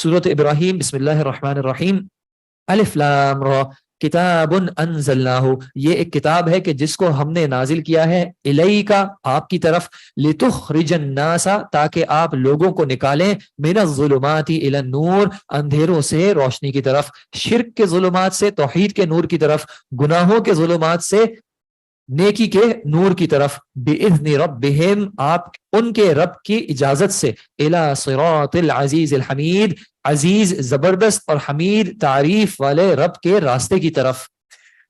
سورۃ ابراہیم، بسم اللہ الرحمن الرحیم، الف لام را، کتاب انزلناہ، یہ ایک کتاب ہے کہ جس کو ہم نے نازل کیا ہے، الیک، آپ کی طرف، لتخرج الناس، تاکہ آپ لوگوں کو نکالیں، من الظلمات الی النور، اندھیروں سے روشنی کی طرف، شرک کے ظلمات سے توحید کے نور کی طرف، گناہوں کے ظلمات سے نیکی کے نور کی طرف، بِإِذْنِ رَبِّهِمْ، آپ ان کے رب کی اجازت سے، إِلَى صِرَاطِ الْعَزِيزِ الْحَمِيدِ، عزیز زبردست اور حمید تعریف والے رب کے راستے کی طرف.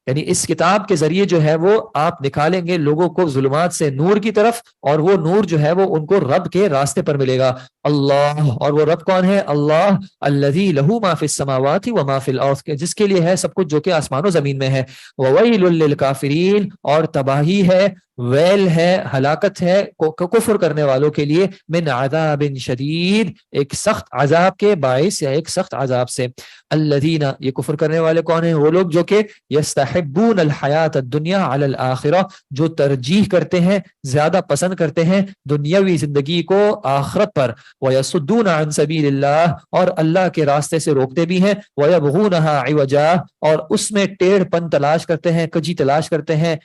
یعنی اس کتاب کے ذریعے جو ہے وہ آپ نکالیں گے لوگوں کو ظلمات سے نور کی طرف، اور وہ نور جو ہے وہ ان کو رب کے راستے پر ملے گا. اللہ، اور وہ رب کون ہے؟ اللہ، الذی لہ ما فی السماوات و ما فی الارض، جس کے لیے ہے سب کچھ جو کہ آسمان و زمین میں ہے. وویل للکافرین، اور تباہی ہے، ویل ہے، ہلاکت ہے کفر کرنے والوں کے لیے، من عذاب شدید، ایک سخت عذاب کے باعث یا ایک سخت عذاب سے. الذین، یہ کفر کرنے والے کون ہیں؟ وہ لوگ جو کہ یستحبون الحیات الدنیا علی الآخرہ، جو ترجیح کرتے ہیں، زیادہ پسند کرتے ہیں دنیاوی زندگی کو آخرت پر. ویصدون عن سبیل اللہ، اور اللہ کے راستے سے روکتے بھی ہیں. ویبغونها عوجا، اور اس میں ٹیڑھ پن تلاش کرتے ہیں، کجی تلاش کرتے ہیں.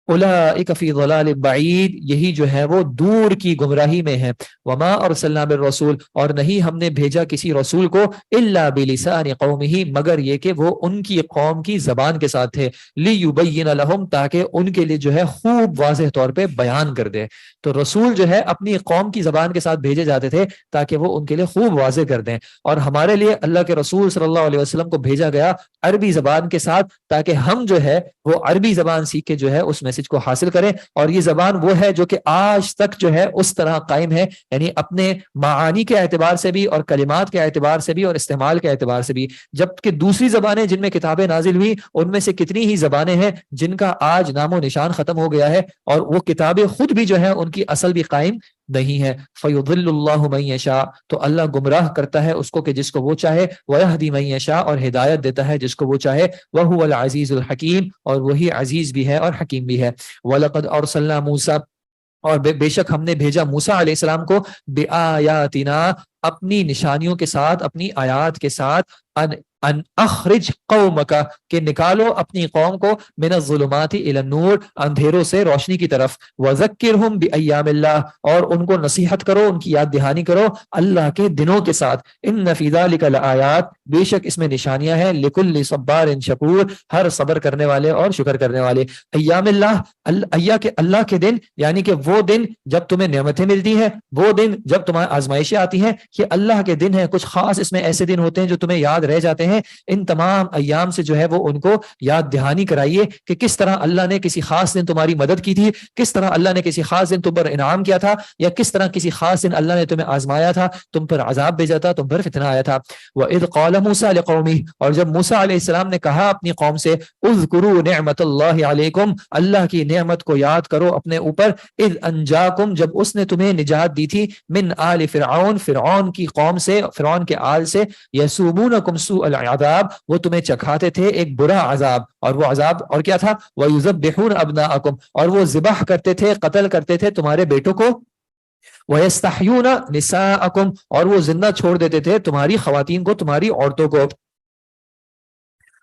اولئک فی ضلال بعید، یہی جو ہے وہ دور کی گمراہی میں ہے. وما ارسلنا بالرسول، اور نہیں ہم نے بھیجا کسی رسول کو، الا بلسان قومہ، مگر یہ کہ وہ ان کی قوم کی زبان کے ساتھ تھے. لیبین لہم، تاکہ ان کے لیے جو ہے خوب واضح طور پہ بیان کر دے. تو رسول جو ہے اپنی قوم کی زبان کے ساتھ بھیجے جاتے تھے تاکہ وہ ان کے لیے خوب واضح کر دیں. اور ہمارے لیے اللہ کے رسول صلی اللہ علیہ وسلم کو بھیجا گیا عربی زبان کے ساتھ، تاکہ ہم جو ہے وہ عربی زبان سیکھ کے جو ہے اس میسج کو حاصل کریں. اور یہ زبان وہ ہے جو کہ آج تک جو ہے اس طرح قائم ہے، یعنی اپنے معانی کے اعتبار سے بھی، اور کلمات کے اعتبار سے بھی، اور استعمال کے اعتبار سے بھی. جبکہ دوسری زبانیں جن میں کتابیں نازل ہوئی، ان میں سے کتنی ہی زبانیں ہیں جن کا آج نام و نشان ختم ہو گیا ہے، اور وہ کتابیں خود بھی جو ہیں ان کی اصل بھی قائم نہیں ہے. فَيُضِلُّ اللَّهُ مَن يَشَاءُ، تو اللہ گمراہ کرتا ہے اس کو کہ جس کو وہ چاہے. وَيَهْدِي مَن يَشَاءُ، اور ہدایت دیتا ہے جس کو وہ چاہے. وَهُوَ الْعَزِيزُ الْحَكِيمُ، اور وہی عزیز بھی ہے اور حکیم بھی ہے. وَلَقَدْ أَرْسَلْنَا مُوسَىٰ، اور بے شک ہم نے بھیجا موسیٰ علیہ السلام کو، بِآیاتِنَا، اپنی نشانیوں کے ساتھ، اپنی آیات کے ساتھ، ان اخرج قومک، کہ نکالو اپنی قوم کو، من الظلمات الی النور، اندھیروں سے روشنی کی طرف. وذکرہم بایام اللہ، اور ان کو نصیحت کرو، ان کی یاد دہانی کرو اللہ کے دنوں کے ساتھ. ان فی ذلک لآیات، بے شک اس میں نشانیاں ہیں، لکل صبار شکور، ہر صبر کرنے والے اور شکر کرنے والے. ایام اللہ، اللہ کے دن، یعنی کہ وہ دن جب تمہیں نعمتیں ملتی ہیں، وہ دن جب تمہیں آزمائشیں آتی ہیں، یہ اللہ کے دن ہیں. کچھ خاص اس میں ایسے دن ہوتے ہیں جو تمہیں یاد رہ جاتے ہیں. ان تمام ایام سے جو ہے وہ ان کو یاد دہانی کرائیے کہ کس طرح اللہ نے کسی خاص دن تمہاری مدد کی تھی، کس طرح اللہ نے کسی خاص دن تم پر انعام کیا تھا، یا کس طرح کسی خاص دن اللہ نے تمہیں آزمایا تھا، تم پر عذاب بھیجا تھا، تم پر فتنہ آیا تھا. وَإِذْ قَالَ مُوسَىٰ لِقَوْمِهِ، اور جب موسیٰ علیہ السلام نے کہا اپنی قوم سے، اذکروا نعمت اللہ علیکم، اللہ کی نعمت کو یاد کرو اپنے اوپر. اذ انجاکم، جب اس نے تمہیں نجات دی تھی، من آل فرعون، فرعون کی قوم سے، فرعون کے آل سے. یسومونکم سوء العذاب، وہ تمہیں چکھاتے تھے ایک برا عذاب، اور وہ عذاب اور کیا تھا؟ وَيُذَبِّحُونَ أَبْنَاءَكُمْ، اور وہ ذبح کرتے تھے، قتل کرتے تھے تمہارے بیٹوں کو. وَيَسْتَحْيُونَ نِسَاءَكُمْ، اور وہ زندہ چھوڑ دیتے تھے تمہاری خواتین کو، تمہاری عورتوں کو.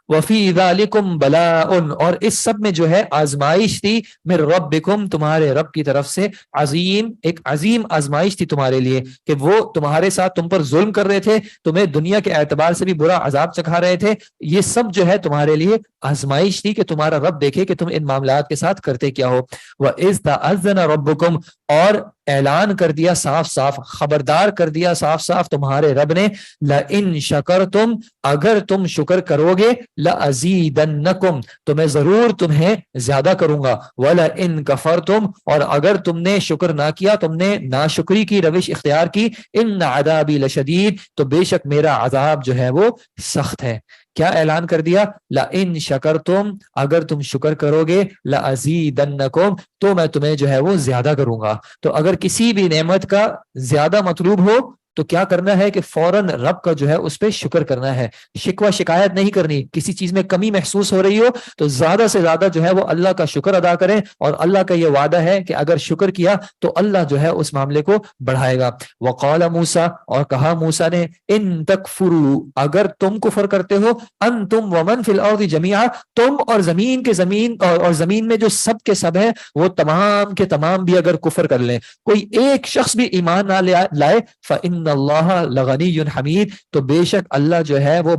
وفی ذالکم بلاء، اور اس سب میں جو ہے آزمائش تھی، من ربکم، تمہارے رب کی طرف سے، عظیم، ایک عظیم آزمائش تھی تمہارے لیے، کہ وہ تمہارے ساتھ تم پر ظلم کر رہے تھے، تمہیں دنیا کے اعتبار سے بھی برا عذاب چکھا رہے تھے. یہ سب جو ہے تمہارے لیے آزمائش تھی کہ تمہارا رب دیکھے کہ تم ان معاملات کے ساتھ کرتے کیا ہو. وَإِذْ تَأَذَّنَ رَبُّكُمْ، اور اعلان کر دیا صاف صاف، خبردار کر دیا صاف صاف تمہارے رب نے، لَإِن شَكَرْتُمْ، اگر تم شکر کرو گے، لَأَزِيدَنَّكُمْ، تو میں ضرور تمہیں زیادہ کروں گا. وَلَإِن كَفَرْتُمْ، اور اگر تم نے شکر نہ کیا، تم نے ناشکری کی روش اختیار کی، إِنَّ عَذَابِي لَشَدِيدٌ، تو بے شک میرا عذاب جو ہے وہ سخت ہے. کیا اعلان کر دیا؟ لَإِن شَكَرْتُمْ، اگر تم شکر کرو گے، لَأَزِيدَنَّكُمْ، تو میں تمہیں جو ہے وہ زیادہ کروں گا. تو اگر کسی بھی نعمت کا زیادہ مطلوب ہو تو کیا کرنا ہے کہ فوراً رب کا جو ہے اس پہ شکر کرنا ہے، شکوہ شکایت نہیں کرنی. کسی چیز میں کمی محسوس ہو رہی ہو تو زیادہ سے زیادہ جو ہے وہ اللہ کا شکر ادا کریں، اور اللہ کا یہ وعدہ ہے کہ اگر شکر کیا تو اللہ جو ہے اس معاملے کو بڑھائے گا. وقال موسیٰ، اور کہا موسیٰ نے، ان تکفروا، اگر تم کفر کرتے ہو، انتم ومن فی الارض جميعا، تم اور زمین کے زمین اور زمین میں جو سب کے سب ہیں وہ تمام کے تمام بھی اگر کفر کر لیں، کوئی ایک شخص بھی ایمان نہ لائے، فإن اللہ لغنی حمید، تو بے شک اللہ جو ہے وہ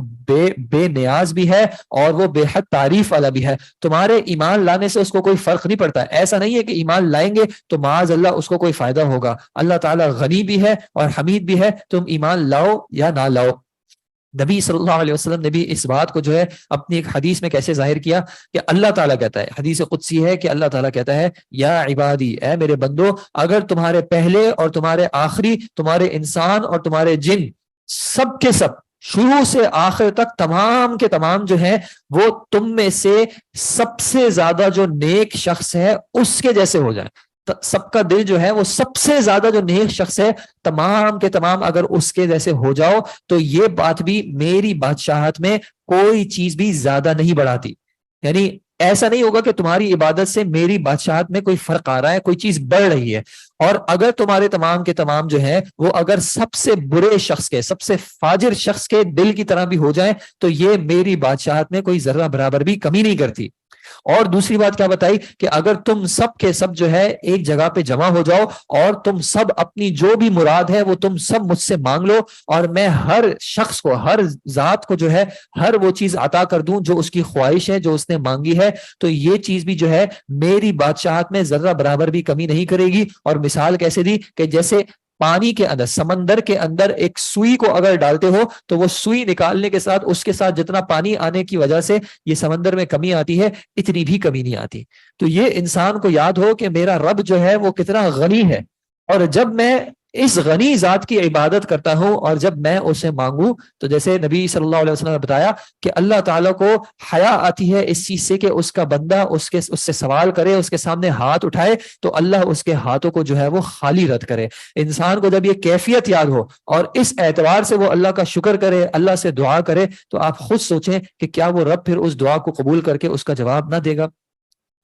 بے نیاز بھی ہے اور وہ بے حد تعریف والا بھی ہے. تمہارے ایمان لانے سے اس کو کوئی فرق نہیں پڑتا. ایسا نہیں ہے کہ ایمان لائیں گے تو معاذ اللہ اس کو کوئی فائدہ ہوگا. اللہ تعالیٰ غنی بھی ہے اور حمید بھی ہے، تم ایمان لاؤ یا نہ لاؤ. نبی صلی اللہ علیہ وسلم نے بھی اس بات کو جو ہے اپنی ایک حدیث میں کیسے ظاہر کیا کہ اللہ تعالیٰ کہتا ہے، حدیث قدسی ہے کہ اللہ تعالیٰ کہتا ہے، یا عبادی، اے میرے بندو، اگر تمہارے پہلے اور تمہارے آخری، تمہارے انسان اور تمہارے جن، سب کے سب شروع سے آخر تک تمام کے تمام جو ہیں وہ تم میں سے سب سے زیادہ جو نیک شخص ہے اس کے جیسے ہو جائیں، سب کا دل جو ہے وہ سب سے زیادہ جو نیک شخص ہے تمام کے تمام اگر اس کے جیسے ہو جاؤ، تو یہ بات بھی میری بادشاہت میں کوئی چیز بھی زیادہ نہیں بڑھاتی. یعنی ایسا نہیں ہوگا کہ تمہاری عبادت سے میری بادشاہت میں کوئی فرق آ رہا ہے، کوئی چیز بڑھ رہی ہے. اور اگر تمہارے تمام کے تمام جو ہیں وہ اگر سب سے برے شخص کے، سب سے فاجر شخص کے دل کی طرح بھی ہو جائیں، تو یہ میری بادشاہت میں کوئی ذرہ برابر بھی کمی نہیں کرتی. اور دوسری بات کیا بتائی کہ اگر تم سب کے سب جو ہے ایک جگہ پہ جمع ہو جاؤ اور تم سب اپنی جو بھی مراد ہے وہ تم سب مجھ سے مانگ لو، اور میں ہر شخص کو، ہر ذات کو جو ہے ہر وہ چیز عطا کر دوں جو اس کی خواہش ہے، جو اس نے مانگی ہے، تو یہ چیز بھی جو ہے میری بادشاہت میں ذرہ برابر بھی کمی نہیں کرے گی. اور مثال کیسے دی کہ جیسے پانی کے اندر، سمندر کے اندر ایک سوئی کو اگر ڈالتے ہو تو وہ سوئی نکالنے کے ساتھ اس کے ساتھ جتنا پانی آنے کی وجہ سے یہ سمندر میں کمی آتی ہے، اتنی بھی کمی نہیں آتی. تو یہ انسان کو یاد ہو کہ میرا رب جو ہے وہ کتنا غنی ہے، اور جب میں اس غنی ذات کی عبادت کرتا ہوں اور جب میں اسے مانگوں، تو جیسے نبی صلی اللہ علیہ وسلم نے بتایا کہ اللہ تعالیٰ کو حیا آتی ہے اس چیز سے کہ اس کا بندہ اس سے سوال کرے، اس کے سامنے ہاتھ اٹھائے تو اللہ اس کے ہاتھوں کو جو ہے وہ خالی رد کرے. انسان کو جب یہ کیفیت یاد ہو اور اس اعتبار سے وہ اللہ کا شکر کرے، اللہ سے دعا کرے، تو آپ خود سوچیں کہ کیا وہ رب پھر اس دعا کو قبول کر کے اس کا جواب نہ دے گا.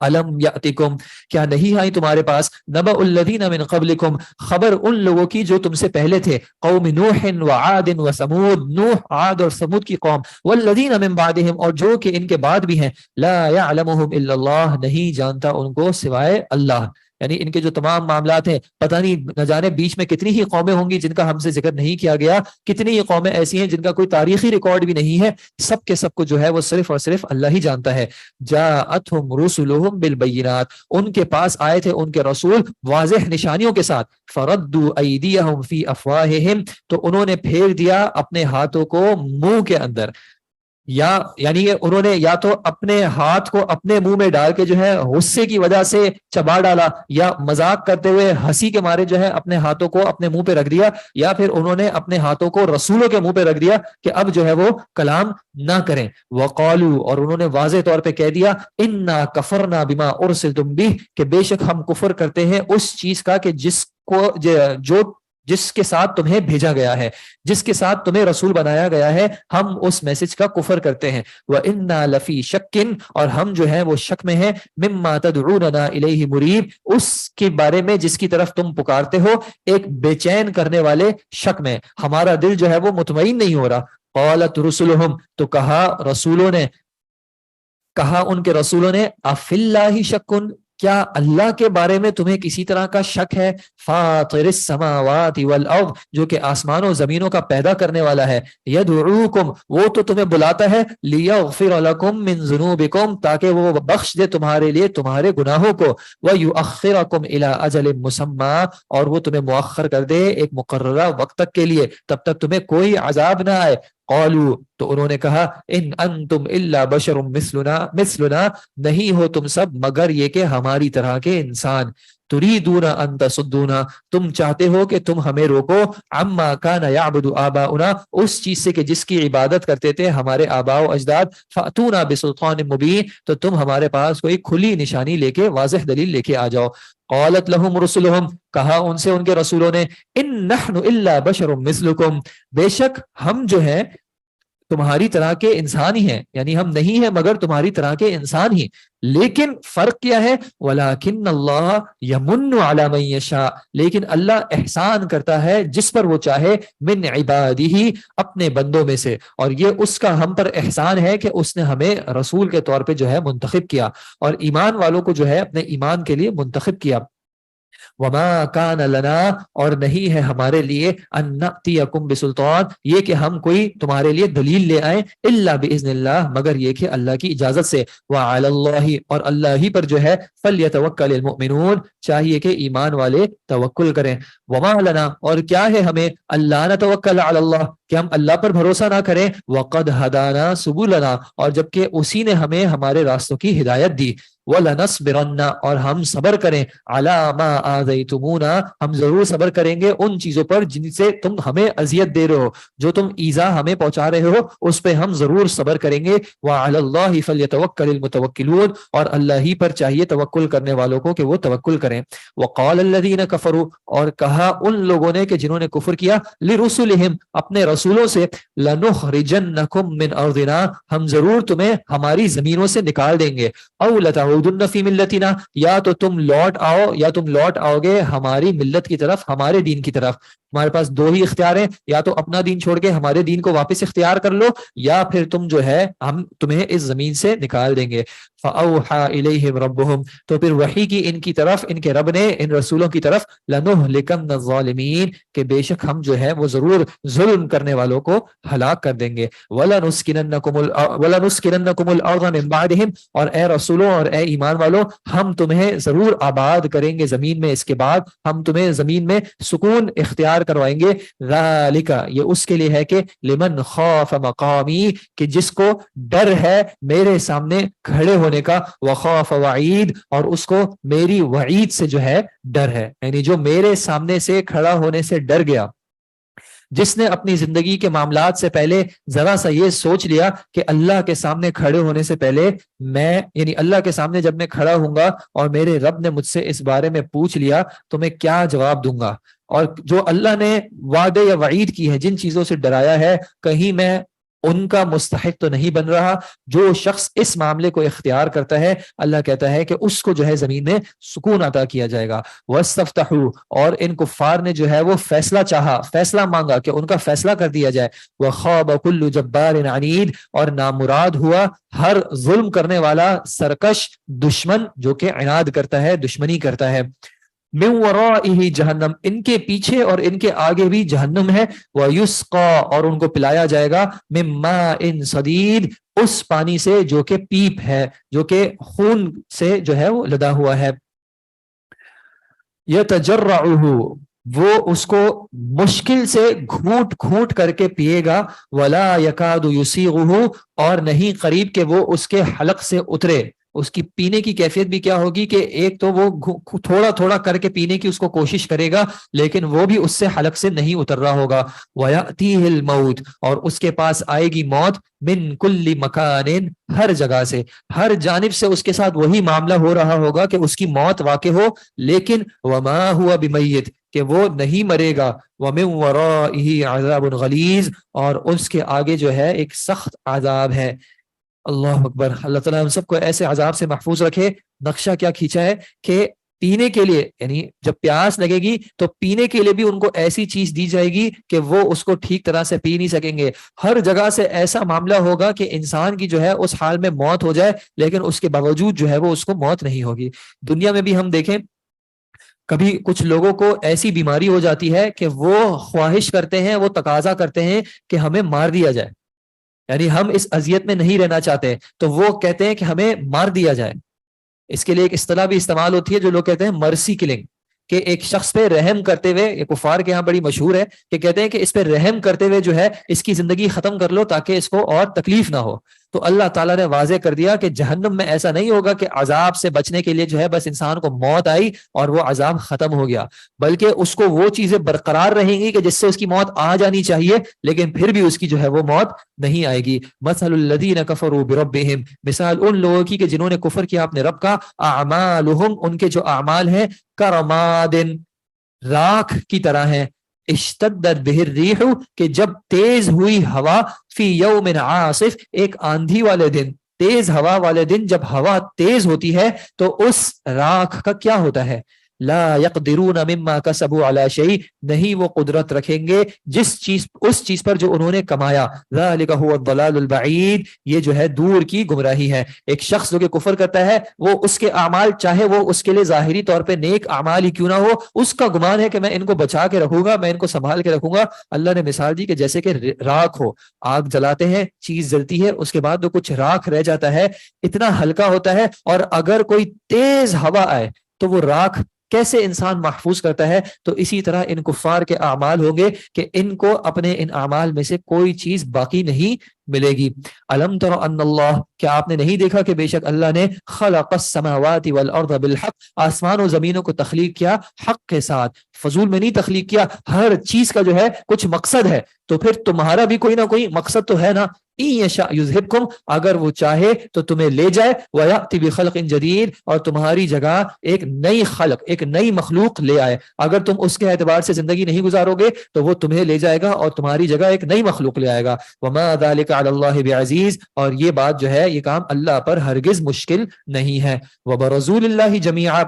الم یاتکم، کیا نہیں آئی تمہارے پاس، نبأ الذین من قبلکم، خبر ان لوگوں کی جو تم سے پہلے تھے، قوم نوح وعاد وثمود، نوح، عاد اور ثمود کی قوم، والذین من بعدہم، اور جو کہ ان کے بعد بھی ہیں، لا یعلمہم الا اللہ، نہیں جانتا ان کو سوائے اللہ. یعنی ان کے جو تمام معاملات ہیں، پتہ نہیں نہ جانے بیچ میں کتنی ہی قومیں ہوں گی جن کا ہم سے ذکر نہیں کیا گیا، کتنی ہی قومیں ایسی ہیں جن کا کوئی تاریخی ریکارڈ بھی نہیں ہے، سب کے سب کو جو ہے وہ صرف اور صرف اللہ ہی جانتا ہے. جاءتہم رسلہم بالبینات، ان کے پاس آئے تھے ان کے رسول واضح نشانیوں کے ساتھ، فردوا ایدیہم فی افواہہم، تو انہوں نے پھیر دیا اپنے ہاتھوں کو منہ کے اندر، یعنی انہوں نے یا تو اپنے ہاتھ کو اپنے منہ میں ڈال کے جو ہے غصے کی وجہ سے چبا ڈالا، یا مذاق کرتے ہوئے ہنسی کے مارے جو ہے اپنے ہاتھوں کو اپنے منہ پہ رکھ دیا، یا پھر انہوں نے اپنے ہاتھوں کو رسولوں کے منہ پہ رکھ دیا کہ اب جو ہے وہ کلام نہ کریں. وقالو، اور انہوں نے واضح طور پہ کہہ دیا، انا کفرنا بما ارسلتم بہ، کہ بے شک ہم کفر کرتے ہیں اس چیز کا کہ جس کے ساتھ تمہیں بھیجا گیا ہے، جس کے ساتھ تمہیں رسول بنایا گیا ہے، ہم اس میسج کا کفر کرتے ہیں. وَإِنَّا لَفِي شَكٍ، اور ہم جو ہیں وہ شک میں ہیں، مِمَّا تَدْعُونَنَا إِلَيْهِ مُرِيبٍ، اس کے بارے میں جس کی طرف تم پکارتے ہو ایک بے چین کرنے والے شک میں، ہمارا دل جو ہے وہ مطمئن نہیں ہو رہا. قالت رسلہم، تو کہا رسولوں نے، کہا ان کے رسولوں نے، أَفِي اللَّهِ شَكٌّ، کیا اللہ کے بارے میں تمہیں کسی طرح کا شک ہے، فاطر السماوات والارض، جو کہ آسمانوں زمینوں کا پیدا کرنے والا ہے، یدعوکم، وہ تو تمہیں بلاتا ہے، لیغفر لکم من ذنوبکم، تاکہ وہ بخش دے تمہارے لیے تمہارے گناہوں کو، ویؤخرکم الی اجل مسمی، اور وہ تمہیں مؤخر کر دے ایک مقررہ وقت تک کے لیے، تب تک تمہیں کوئی عذاب نہ آئے. قالوا، تو انہوں نے کہا، ان انتم الا بشر مثلنا، نہیں ہو تم سب مگر یہ کہ ہماری طرح کے انسان. تریدون ان تصدونا، تم چاہتے ہو کہ تم ہمیں روکو، عما کان یعبد آباؤنا، اس چیز سے کہ جس کی عبادت کرتے تھے ہمارے آباء و اجداد، فاتونا بسلطان مبین، تو تم ہمارے پاس کوئی کھلی نشانی لے کے، واضح دلیل لے کے آ جاؤ۔ قالت لهم رسلهم، کہا ان سے ان کے رسولوں نے، ان نحن الا بشر مثلکم، بے شک ہم جو ہے تمہاری طرح کے انسان ہی ہیں، یعنی ہم نہیں ہیں مگر تمہاری طرح کے انسان ہی، لیکن فرق کیا ہے، وَلَكِنَّ اللَّهَ يَمُنُّ عَلَى مَن يَشَاءُ، لیکن اللہ احسان کرتا ہے جس پر وہ چاہے، من عبادہ، اپنے بندوں میں سے، اور یہ اس کا ہم پر احسان ہے کہ اس نے ہمیں رسول کے طور پہ جو ہے منتخب کیا، اور ایمان والوں کو جو ہے اپنے ایمان کے لیے منتخب کیا۔ وما کان لنا، اور نہیں ہے ہمارے لیے، ان نأتیکم بسلطان، یہ کہ ہم کوئی تمہارے لیے دلیل لے آئیں، الا باذن اللہ، مگر یہ کہ اللہ کی اجازت سے، وعلی اللہ، اور اللہ ہی پر جو ہے، فلیتوکل المؤمنون، چاہیے کہ ایمان والے توکل کریں۔ وما لنا، اور کیا ہے ہمیں، اللہ نتوکل علی اللہ، کہ ہم اللہ پر بھروسہ نہ کریں، وقد ہدانا سبلنا، اور جبکہ اسی نے ہمیں ہمارے راستوں کی ہدایت دی، وَلَنَصْبِرَنَّ، اور ہم صبر کریں، عَلَىٰ مَا آذَيْتُمُونَا، ہم ضرور صبر کریں گے ان چیزوں پر جن سے تم ہمیں اذیت دے رہے ہو، جو تم ایذا ہمیں پہنچا رہے ہو اس پہ ہم ضرور صبر کریں گے، وَعَلَى اللَّهِ فَلْيَتَوَكَّلِ الْمُتَوَكِّلُونَ، اور اللہ ہی پر چاہیے توکل کرنے والوں کو کہ وہ توکل کریں۔ وَقَالَ الَّذِينَ كَفَرُوا، اور کہا ان لوگوں نے کہ جنہوں نے کفر کیا، لِرُسُلِهِمْ، اپنے رسولوں سے، لَنُخْرِجَنَّكُمْ مِنْ أَرْضِنَا، ہم ضرور تمہیں ہماری زمینوں سے نکال دیں گے، او لتعودن فی ملتنا، یا تو تم لوٹ آؤ، یا تم لوٹ آؤ گے ہماری ملت کی طرف، ہمارے دین کی طرف، ہمارے پاس دو ہی اختیار ہیں، یا تو اپنا دین چھوڑ کے ہمارے دین کو واپس اختیار کر لو، یا پھر تم جو ہے ہم تمہیں اس زمین سے نکال دیں گے۔ فَأَوْحَى إِلَيْهِمْ رَبُّهُمْ، تو پھر وحی کی ان کی طرف، ان کے رب نے ان رسولوں کی طرف، لَنُهْلِكَنَّ الظَّالِمِينَ، کہ بے شک ہم جو ہے وہ ضرور ظلم کرنے والوں کو ہلاک کر دیں گے، وَلَنُسْكِنَنَّكُمُ الْأَرْضَ مِن بَعْدِهِمْ، اور اے رسولوں اور اے ایمان والوں، ہم تمہیں ضرور آباد کریں گے زمین میں، اس کے بعد ہم تمہیں زمین میں سکون اختیار کروائیں گے، ذالک، یہ اس کے لیے ہے کہ لمن خاف مقامی، کہ جس کو ڈر ہے میرے سامنے کھڑے ہونے کا، وخاف وعید، اور اس کو میری وعید سے جو ہے ڈر ہے، یعنی جو میرے سامنے سے کھڑا ہونے سے ڈر گیا، جس نے اپنی زندگی کے معاملات سے پہلے ذرا سا یہ سوچ لیا کہ اللہ کے سامنے کھڑے ہونے سے پہلے میں، یعنی اللہ کے سامنے جب میں کھڑا ہوں گا اور میرے رب نے مجھ سے اس بارے میں پوچھ لیا تو میں کیا جواب دوں گا، اور جو اللہ نے وعدے یا وعید کی ہے، جن چیزوں سے ڈرایا ہے، کہیں میں ان کا مستحق تو نہیں بن رہا۔ جو شخص اس معاملے کو اختیار کرتا ہے، اللہ کہتا ہے کہ اس کو جو ہے زمین میں سکون عطا کیا جائے گا۔ وَاسْتَفْتَحُوا، اور ان کفار نے جو ہے وہ فیصلہ چاہا، فیصلہ مانگا کہ ان کا فیصلہ کر دیا جائے۔ وَخَابَ كُلُّ جَبَّارٍ عَنِيدٍ، اور نامراد ہوا ہر ظلم کرنے والا سرکش دشمن جو کہ عناد کرتا ہے، دشمنی کرتا ہے۔ من ورائہ جہنم، ان کے پیچھے اور ان کے آگے بھی جہنم ہے، وَيُسْقَى، اور ان کو پلایا جائے گا، من ماء صدید، اس پانی سے جو کہ پیپ ہے، جو کہ خون سے جو ہے وہ لدا ہوا ہے۔ یتجرعہ، وہ اس کو مشکل سے گھونٹ گھونٹ کر کے پیے گا، ولا یکاد یسیغہ، اور نہیں قریب کہ وہ اس کے حلق سے اترے۔ اس کی پینے کی کیفیت بھی کیا ہوگی کہ ایک تو وہ تھوڑا تھوڑا کر کے پینے کی اس کو کوشش کرے گا، لیکن وہ بھی اس سے حلق سے نہیں اتر رہا ہوگا۔ وَيَأْتِيهِ الْمَوْتُ، اور اس کے پاس آئے گی موت، من کل مکان، ہر جگہ سے، ہر جانب سے اس کے ساتھ وہی معاملہ ہو رہا ہوگا کہ اس کی موت واقع ہو، لیکن وَمَا هُوَ بِمَيِّتٍ، کہ وہ نہیں مرے گا۔ وَمِن وَرَائِهِ عَذَابٌ غَلِيظٌ، اور اس کے آگے جو ہے ایک سخت عذاب ہے۔ اللہ اکبر، اللہ تعالیٰ ہم سب کو ایسے عذاب سے محفوظ رکھے۔ نقشہ کیا کھینچا ہے کہ پینے کے لیے، یعنی جب پیاس لگے گی تو پینے کے لیے بھی ان کو ایسی چیز دی جائے گی کہ وہ اس کو ٹھیک طرح سے پی نہیں سکیں گے۔ ہر جگہ سے ایسا معاملہ ہوگا کہ انسان کی جو ہے اس حال میں موت ہو جائے، لیکن اس کے باوجود جو ہے وہ اس کو موت نہیں ہوگی۔ دنیا میں بھی ہم دیکھیں، کبھی کچھ لوگوں کو ایسی بیماری ہو جاتی ہے کہ وہ خواہش کرتے ہیں، وہ تقاضا کرتے ہیں کہ ہمیں مار دیا جائے، یعنی ہم اس اذیت میں نہیں رہنا چاہتے، تو وہ کہتے ہیں کہ ہمیں مار دیا جائے۔ اس کے لیے ایک اصطلاح بھی استعمال ہوتی ہے جو لوگ کہتے ہیں مرسی کلنگ، کہ ایک شخص پہ رحم کرتے ہوئے، یہ کفار کے ہاں بڑی مشہور ہے، کہ کہتے ہیں کہ اس پہ رحم کرتے ہوئے جو ہے اس کی زندگی ختم کر لو تاکہ اس کو اور تکلیف نہ ہو۔ تو اللہ تعالیٰ نے واضح کر دیا کہ جہنم میں ایسا نہیں ہوگا کہ عذاب سے بچنے کے لیے جو ہے بس انسان کو موت آئی اور وہ عذاب ختم ہو گیا، بلکہ اس کو وہ چیزیں برقرار رہیں گی کہ جس سے اس کی موت آ جانی چاہیے، لیکن پھر بھی اس کی جو ہے وہ موت نہیں آئے گی۔ مثل الذین کفروا بربہم، مثال ان لوگوں کی کہ جنہوں نے کفر کیا اپنے رب کا، اعمالہم، ان کے جو اعمال ہیں، کرماد، راکھ کی طرح ہیں، اشتدت بہ الریح، کہ جب تیز ہوئی ہوا، فی یوم عاصف، ایک آندھی والے دن، تیز ہوا والے دن جب ہوا تیز ہوتی ہے تو اس راکھ کا کیا ہوتا ہے؟ لا یقدرون مما کسبوا علی شیء، نہیں وہ قدرت رکھیں گے اس چیز پر جو انہوں نے کمایا، ذالک هو الضلال البعید، یہ جو ہے دور کی گمراہی ہے۔ ایک شخص جو کہ کفر کرتا ہے، وہ اس کے اعمال چاہے وہ اس کے لیے ظاہری طور پہ نیک اعمال ہی کیوں نہ ہو، اس کا گمان ہے کہ میں ان کو بچا کے رکھوں گا، میں ان کو سنبھال کے رکھوں گا۔ اللہ نے مثال دی کہ جیسے کہ راکھ ہو، آگ جلاتے ہیں، چیز جلتی ہے، اس کے بعد جو کچھ راکھ رہ جاتا ہے اتنا ہلکا ہوتا ہے، اور اگر کوئی تیز ہوا آئے تو وہ راکھ کیسے انسان محفوظ کرتا ہے، تو اسی طرح ان کفار کے اعمال ہوں گے کہ ان کو اپنے ان اعمال میں سے کوئی چیز باقی نہیں ملے گی۔ الم تر ان اللہ، کیا آپ نے نہیں دیکھا کہ بے شک اللہ نے خلق السماوات والارض بالحق، آسمان و زمینوں کو تخلیق کیا حق کے ساتھ، فضول میں نہیں تخلیق کیا، ہر چیز کا جو ہے کچھ مقصد ہے، تو پھر تمہارا بھی کوئی نہ کوئی مقصد تو ہے نا۔ ان یشاء یذہبکم، اگر وہ چاہے تو تمہیں لے جائے، ویأتی بخلق جدید، اور تمہاری جگہ ایک نئی خلق، ایک نئی مخلوق لے آئے۔ اگر تم اس کے اعتبار سے زندگی نہیں گزارو گے تو وہ تمہیں لے جائے گا اور تمہاری جگہ ایک نئی مخلوق لے آئے گا۔ وما ذلک علی اللہ بعزیز، اور یہ بات جو ہے، یہ کام اللہ پر ہرگز مشکل نہیں ہے۔ وبرزوا للہ جمیعا،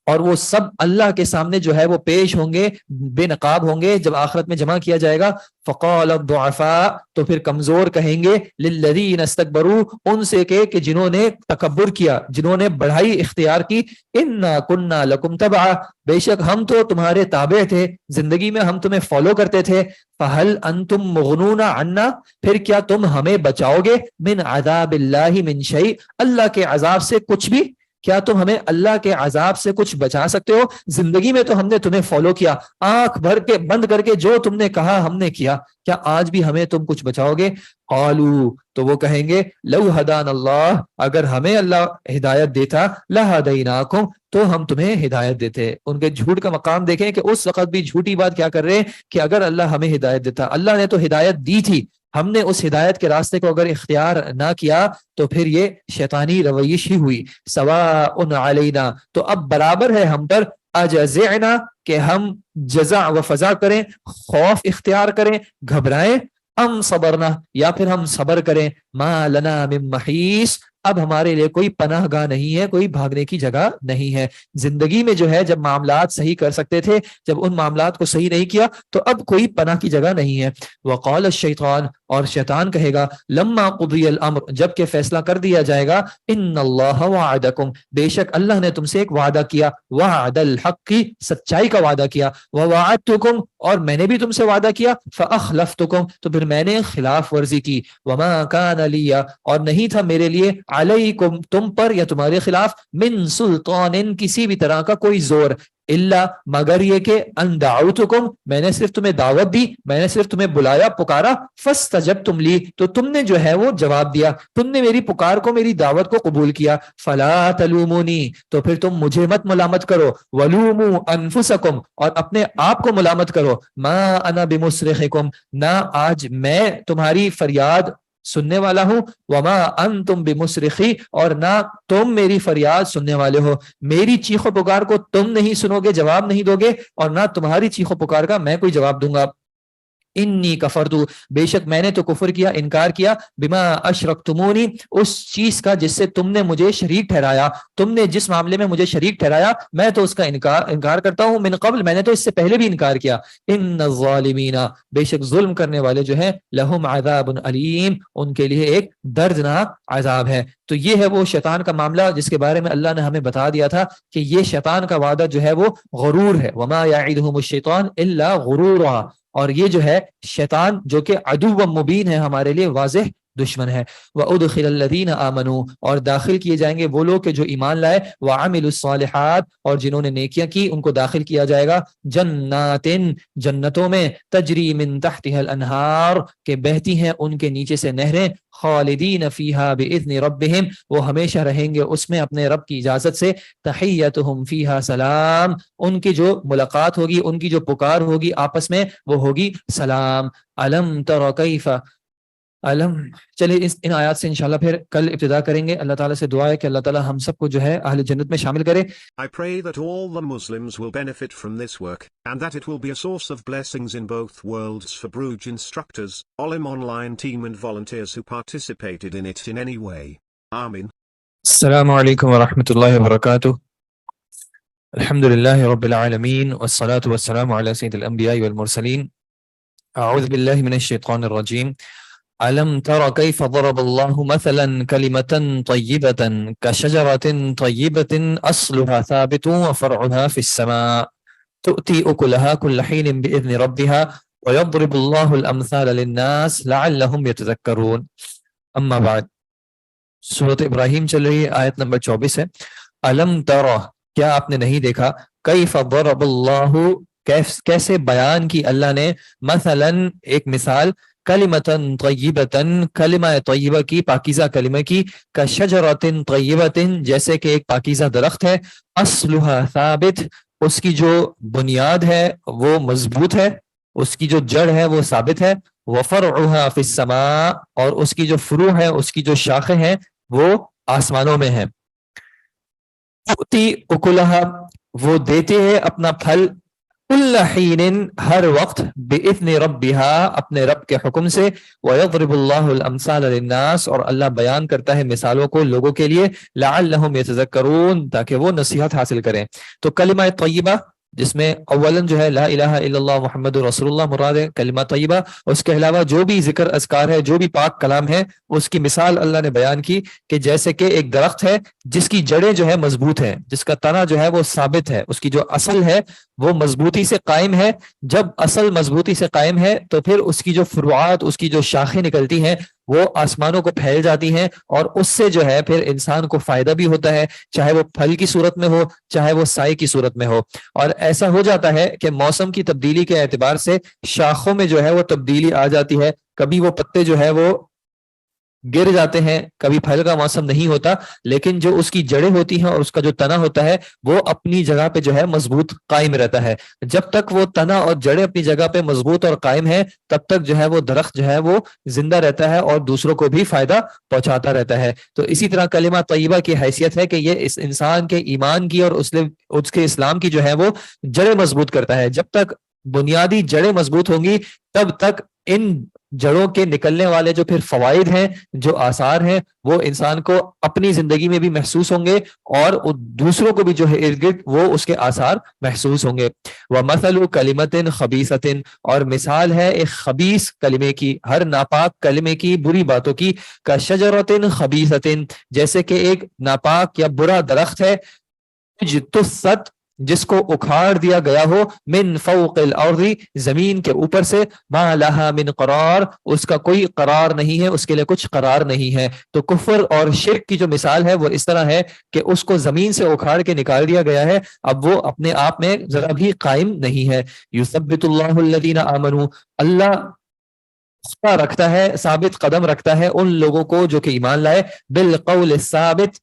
اور وہ سب اللہ کے سامنے جو ہے وہ پیش ہوں گے، بے نقاب ہوں گے جب آخرت میں جمع کیا جائے گا۔ فقال الضعفاء، تو پھر کمزور کہیں گے، للذین استکبروا، ان سے کہ جنہوں نے تکبر کیا، جنہوں نے بڑائی اختیار کی، انا کنا لکم تبعا، بے شک ہم تو تمہارے تابع تھے، زندگی میں ہم تمہیں فالو کرتے تھے۔ فہل انتم مغنون عنا، پھر کیا تم ہمیں بچاؤ گے، من عذاب اللہ من شیء، اللہ کے عذاب سے کچھ بھی، کیا تم ہمیں اللہ کے عذاب سے کچھ بچا سکتے ہو؟ زندگی میں تو ہم نے تمہیں فالو کیا، آنکھ بھر کے بند کر کے جو تم نے کہا ہم نے کیا، کیا آج بھی ہمیں تم کچھ بچاؤ گے؟ قالوا، تو وہ کہیں گے، لو ہدان اللہ، اگر ہمیں اللہ ہدایت دیتا، لہدیناکم، تو ہم تمہیں ہدایت دیتے۔ ان کے جھوٹ کا مقام دیکھیں کہ اس وقت بھی جھوٹی بات کیا کر رہے ہیں کہ اگر اللہ ہمیں ہدایت دیتا، اللہ نے تو ہدایت دی تھی، ہم نے اس ہدایت کے راستے کو اگر اختیار نہ کیا تو پھر یہ شیطانی رویش ہی ہوئی۔ سواء علینا، تو اب برابر ہے ہم پر، اجزعنا، کہ ہم جزع و فضا کریں، خوف اختیار کریں، گھبرائیں، ام صبرنا، یا پھر ہم صبر کریں، ما لنا من محیص، اب ہمارے لیے کوئی پناہ گاہ نہیں ہے، کوئی بھاگنے کی جگہ نہیں ہے۔ زندگی میں جو ہے جب معاملات صحیح کر سکتے تھے، جب ان معاملات کو صحیح نہیں کیا تو اب کوئی پناہ کی جگہ نہیں ہے۔ وقال الشیطان، اور شیطان کہے گا، لما قضی الامر، جب کہ فیصلہ کر دیا جائے گا، ان اللہ وعدکم، بے شک اللہ نے تم سے ایک وعدہ کیا، وعد الحق کی، سچائی کا وعدہ کیا، ووعدتکم، اور میں نے بھی تم سے وعدہ کیا، فاخلفتکم، تو پھر میں نے خلاف ورزی کی، وما کان لی، اور نہیں تھا میرے لیے، علیکم، تم پر یا تمہارے خلاف، من سلطان، کسی بھی طرح کا کوئی زور، الا، مگر یہ کہ ان دعوتکم، میں نے صرف تمہیں دعوت دی، میں نے صرف تمہیں بلایا، پکارا، فاستجبتم لی، تو تم نے جو ہے وہ جواب دیا، تم نے میری پکار کو، میری دعوت کو قبول کیا، فلا تلومونی، تو پھر تم مجھے مت ملامت کرو، ولوموا انفسکم، اور اپنے آپ کو ملامت کرو، ما انا بمصرخکم، نہ آج میں تمہاری فریاد سننے والا ہوں، وما انتم بمصرخی، اور نہ تم میری فریاد سننے والے ہو، میری چیخ و پکار کو تم نہیں سنو گے، جواب نہیں دو گے، اور نہ تمہاری چیخ و پکار کا میں کوئی جواب دوں گا۔ انی کفرت، بے شک میں نے تو کفر کیا، انکار کیا، بما اشرکتمونی، اس چیز کا جس سے تم نے مجھے شریک ٹھہرایا، تم نے جس معاملے میں مجھے شریک ٹھہرایا میں تو اس کا انکار کرتا ہوں، من قبل، میں نے تو اس سے پہلے بھی انکار کیا۔ ان الظالمین، بے شک ظلم کرنے والے جو ہیں، لہم عذاب علیم، ان کے لیے ایک دردناک عذاب ہے۔ تو یہ ہے وہ شیطان کا معاملہ جس کے بارے میں اللہ نے ہمیں بتا دیا تھا کہ یہ شیطان کا وعدہ جو ہے وہ غرور ہے، وما یعدہم الشیطان الا غرورا، اور یہ جو ہے شیطان جو کہ عدو و مبین ہے، ہمارے لیے واضح دشمن ہے. وَأُدْخِلَ الَّذِينَ آمَنُوا اور داخل کیے جائیں گے وہ لوگ کہ جو ایمان لائے, وَعَمِلُوا الصَّالِحَاتِ اور جنہوں نے نیکیاں کی ان کو داخل کیا جائے گا جناتٍ جنتوں میں, تجری من تحتها الانہار کہ بہتی ہیں ان کے نیچے سے نہریں, خالدین فیہا باذن ربہم وہ ہمیشہ رہیں گے اس میں اپنے رب کی اجازت سے, تحیتہم فیہا سلام ان کی جو ملاقات ہوگی ان کی جو پکار ہوگی آپس میں وہ ہوگی سلام. الم تر کیف علم. چلیے ان آیات سے انشاءاللہ پھر کل ابتدا کریں گے. اللہ تعالیٰ سے دعا ہے کہ اللہ تعالیٰ ہم سب کو جو ہے اہل جنت میں شامل کرے. I pray that all the Muslims will benefit from this work, and that it will be a source of blessings in both worlds for Bruj instructors, Olim online team and volunteers who participated in it in any way. Amin. السلام علیکم ورحمۃ اللہ وبرکاتہ. الحمد للہ رب العالمین والصلاة والسلام علی سید الانبیاء والمرسلین. اعوذ باللہ من الشیطان الرجیم. ألم تر كيف ضرب الله مثلا كلمة طيبة كشجرة طيبة أصلها ثابت وفرعها في السماء تؤتي أكلها كل حين بإذن ربها ويضرب الله الأمثال للناس لعلهم يتذكرون. أما بعد, سورۃ ابراہیم چل رہی ہے, آیت نمبر 24 ہے. ألم تر کیا آپ نے نہیں دیکھا, كيف ضرب الله کیسے بیان کی اللہ نے, مثلا ایک مثال, کلمتن طیبتن کلمہ طیبہ کی, پاکیزہ کلمہ کی, کشجرتن طیبتن جیسے کہ ایک پاکیزہ درخت ہے, اصلها ثابت اس کی جو بنیاد ہے وہ مضبوط ہے, اس کی جو جڑ ہے وہ ثابت ہے, وفرعها فی السماء اور اس کی جو فروع ہے اس کی جو شاخیں ہیں وہ آسمانوں میں ہیں. تؤتی اکلها وہ دیتے ہیں اپنا پھل, کل حین ہر وقت, باذن ربها اپنے رب کے حکم سے, ویضرب اللہ الامثال للناس اور اللہ بیان کرتا ہے مثالوں کو لوگوں کے لیے, لعلہم یتذکرون تاکہ وہ نصیحت حاصل کریں. تو کلمہ طیبہ جس میں اولاً جو ہے لا الہ الا اللہ محمد رسول اللہ مراد ہے کلمہ طیبہ, اس کے علاوہ جو بھی ذکر اذکار ہے جو بھی پاک کلام ہے اس کی مثال اللہ نے بیان کی کہ جیسے کہ ایک درخت ہے جس کی جڑیں جو ہے مضبوط ہیں, جس کا تنا جو ہے وہ ثابت ہے, اس کی جو اصل ہے وہ مضبوطی سے قائم ہے. جب اصل مضبوطی سے قائم ہے تو پھر اس کی جو فروعات, اس کی جو شاخیں نکلتی ہیں وہ آسمانوں کو پھیل جاتی ہیں, اور اس سے جو ہے پھر انسان کو فائدہ بھی ہوتا ہے, چاہے وہ پھل کی صورت میں ہو چاہے وہ سائے کی صورت میں ہو. اور ایسا ہو جاتا ہے کہ موسم کی تبدیلی کے اعتبار سے شاخوں میں جو ہے وہ تبدیلی آ جاتی ہے, کبھی وہ پتے جو ہے وہ گر جاتے ہیں, کبھی پھل کا موسم نہیں ہوتا, لیکن جو اس کی جڑیں ہوتی ہیں اور اس کا جو تنا ہوتا ہے وہ اپنی جگہ پہ جو ہے مضبوط قائم رہتا ہے. جب تک وہ تنا اور جڑیں اپنی جگہ پہ مضبوط اور قائم ہے تب تک جو ہے وہ درخت جو ہے وہ زندہ رہتا ہے اور دوسروں کو بھی فائدہ پہنچاتا رہتا ہے. تو اسی طرح کلمہ طیبہ کی حیثیت ہے کہ یہ اس انسان کے ایمان کی اور اس کے اسلام کی جو ہے وہ جڑیں مضبوط کرتا ہے. جب تک بنیادی جڑیں مضبوط ہوں گی تب تک ان جڑوں کے نکلنے والے جو پھر فوائد ہیں, جو آثار ہیں, وہ انسان کو اپنی زندگی میں بھی محسوس ہوں گے اور دوسروں کو بھی جو ہے ارد گرد وہ اس کے آثار محسوس ہوں گے. وَمَثَلُ كَلِمَةٍ خَبِيثَةٍ اور مثال ہے ایک خبیث کلمے کی, ہر ناپاک کلمے کی, بری باتوں کی, كَشَجَرَةٍ خَبِيثَةٍ جیسے کہ ایک ناپاک یا برا درخت ہے, اجتثت جس کو اکھاڑ دیا گیا ہو, من فوق الارض زمین کے اوپر سے, ما لها من قرار اس کا کوئی قرار نہیں ہے, اس کے لیے کچھ قرار نہیں ہے. تو کفر اور شرک کی جو مثال ہے وہ اس طرح ہے کہ اس کو زمین سے اکھاڑ کے نکال دیا گیا ہے, اب وہ اپنے آپ میں ذرا بھی قائم نہیں ہے. یثبت اللہ الذین آمنوا اللہ رکھتا ہے, ثابت قدم رکھتا ہے ان لوگوں کو جو کہ ایمان لائے, بالقول الثابت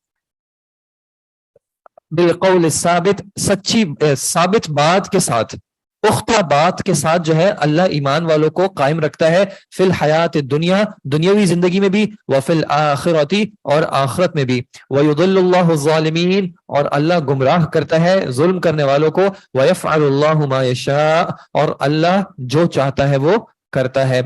بالقول الثابت سچی ثابت بات کے ساتھ, پختہ بات کے ساتھ جو ہے اللہ ایمان والوں کو قائم رکھتا ہے, فی الحیات دنیا دنیاوی زندگی میں بھی, وفی الآخرۃ اور آخرت میں بھی, ویضل اللہ الظالمین اور اللہ گمراہ کرتا ہے ظلم کرنے والوں کو, ویفعل اللہ ما یشاء اور اللہ جو چاہتا ہے وہ کرتا ہے.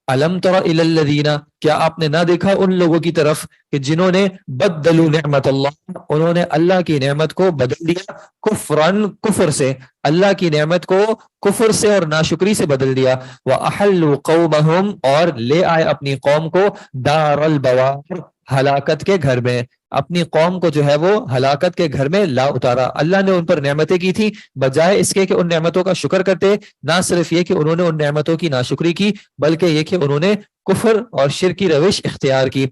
الم تر الی الذین کیا آپ نے نہ دیکھا ان لوگوں کی طرف کہ جنہوں نے بدلوا نعمت اللہ انہوں نے اللہ کی نعمت کو بدل دیا, کفرن کفر سے, اللہ کی نعمت کو کفر سے اور ناشکری سے بدل دیا, وَأَحَلُّوا قَوْمَهُمْ اور لے آئے اپنی قوم کو دار البوار ہلاکت کے گھر میں, اپنی قوم کو جو ہے وہ ہلاکت کے گھر میں لا اتارا. اللہ نے ان پر نعمتیں کی تھی, بجائے اس کے کہ ان نعمتوں کا شکر کرتے, نہ صرف یہ کہ انہوں نے ان نعمتوں کی ناشکری کی, بلکہ یہ کہ انہوں نے کفر اور شرک کی روش اختیار کی.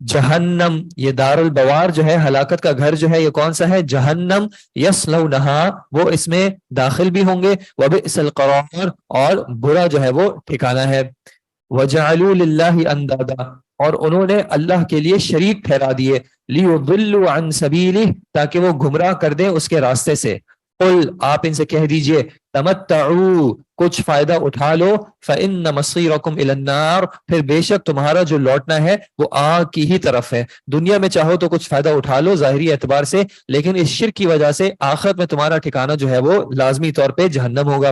جہنم, یہ دار البوار جو ہے, ہلاکت کا گھر جو ہے, یہ کون سا ہے؟ جہنم. یصلونہا, وہ اس میں داخل بھی ہوں گے. وبئس القرار, اور برا جو ہے وہ ٹھکانہ ہے. وجعلوا للہ اندادا, اور انہوں نے اللہ کے لیے شریک ٹھہرا دیے. لیضلوا عن سبیلہ, تاکہ وہ گمراہ کر دیں اس کے راستے سے. قل, آپ ان سے کہہ دیجئے, تمتعوا, کچھ فائدہ اٹھا لو. فإن مصیرکم الی النار, پھر بے شک تمہارا جو لوٹنا ہے وہ آگ کی ہی طرف ہے. دنیا میں چاہو تو کچھ فائدہ اٹھا لو ظاہری اعتبار سے, لیکن اس شرک کی وجہ سے آخرت میں تمہارا ٹھکانہ جو ہے وہ لازمی طور پہ جہنم ہوگا.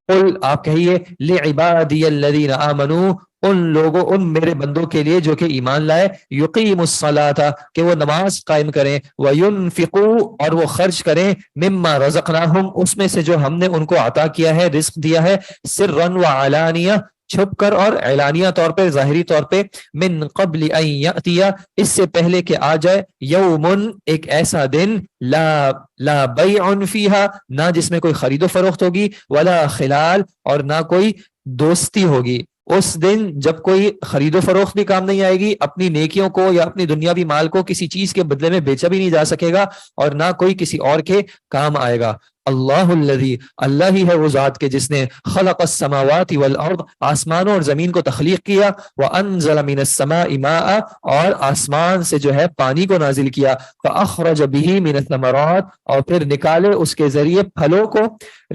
قل, آپ کہیے, لعبادی الذین آمنوا, ان لوگوں, ان میرے بندوں کے لیے جو کہ ایمان لائے, یقیم الصلاۃ, کہ وہ نماز قائم کریں, وینفقوا, اور وہ خرچ کریں, مما رزقناہم, اس میں سے جو ہم نے ان کو عطا کیا ہے, رزق دیا ہے, سرا وعلانیہ, چھپ کر اور اعلانیہ طور پہ, ظاہری طور پہ, من قبل ان یأتی, اس سے پہلے کہ آ جائے, یومن, ایک ایسا دن, لا بیع فیہا, نہ جس میں کوئی خرید و فروخت ہوگی, ولا خلال, اور نہ کوئی دوستی ہوگی. اس دن جب کوئی خرید و فروخت بھی کام نہیں آئے گی, اپنی نیکیوں کو یا اپنی دنیاوی مال کو کسی چیز کے بدلے میں بیچا بھی نہیں جا سکے گا, اور نہ کوئی کسی اور کے کام آئے گا. اللہ الذی, اللہ ہی ہے وہ ذات کے جس نے, خلق السماوات والارض, آسمانوں اور زمین کو تخلیق کیا, وانزل من السماء ماء, اور آسمان سے جو ہے پانی کو نازل کیا, فاخرج به من الثمرات, اور پھر نکالے اس کے ذریعے پھلوں کو,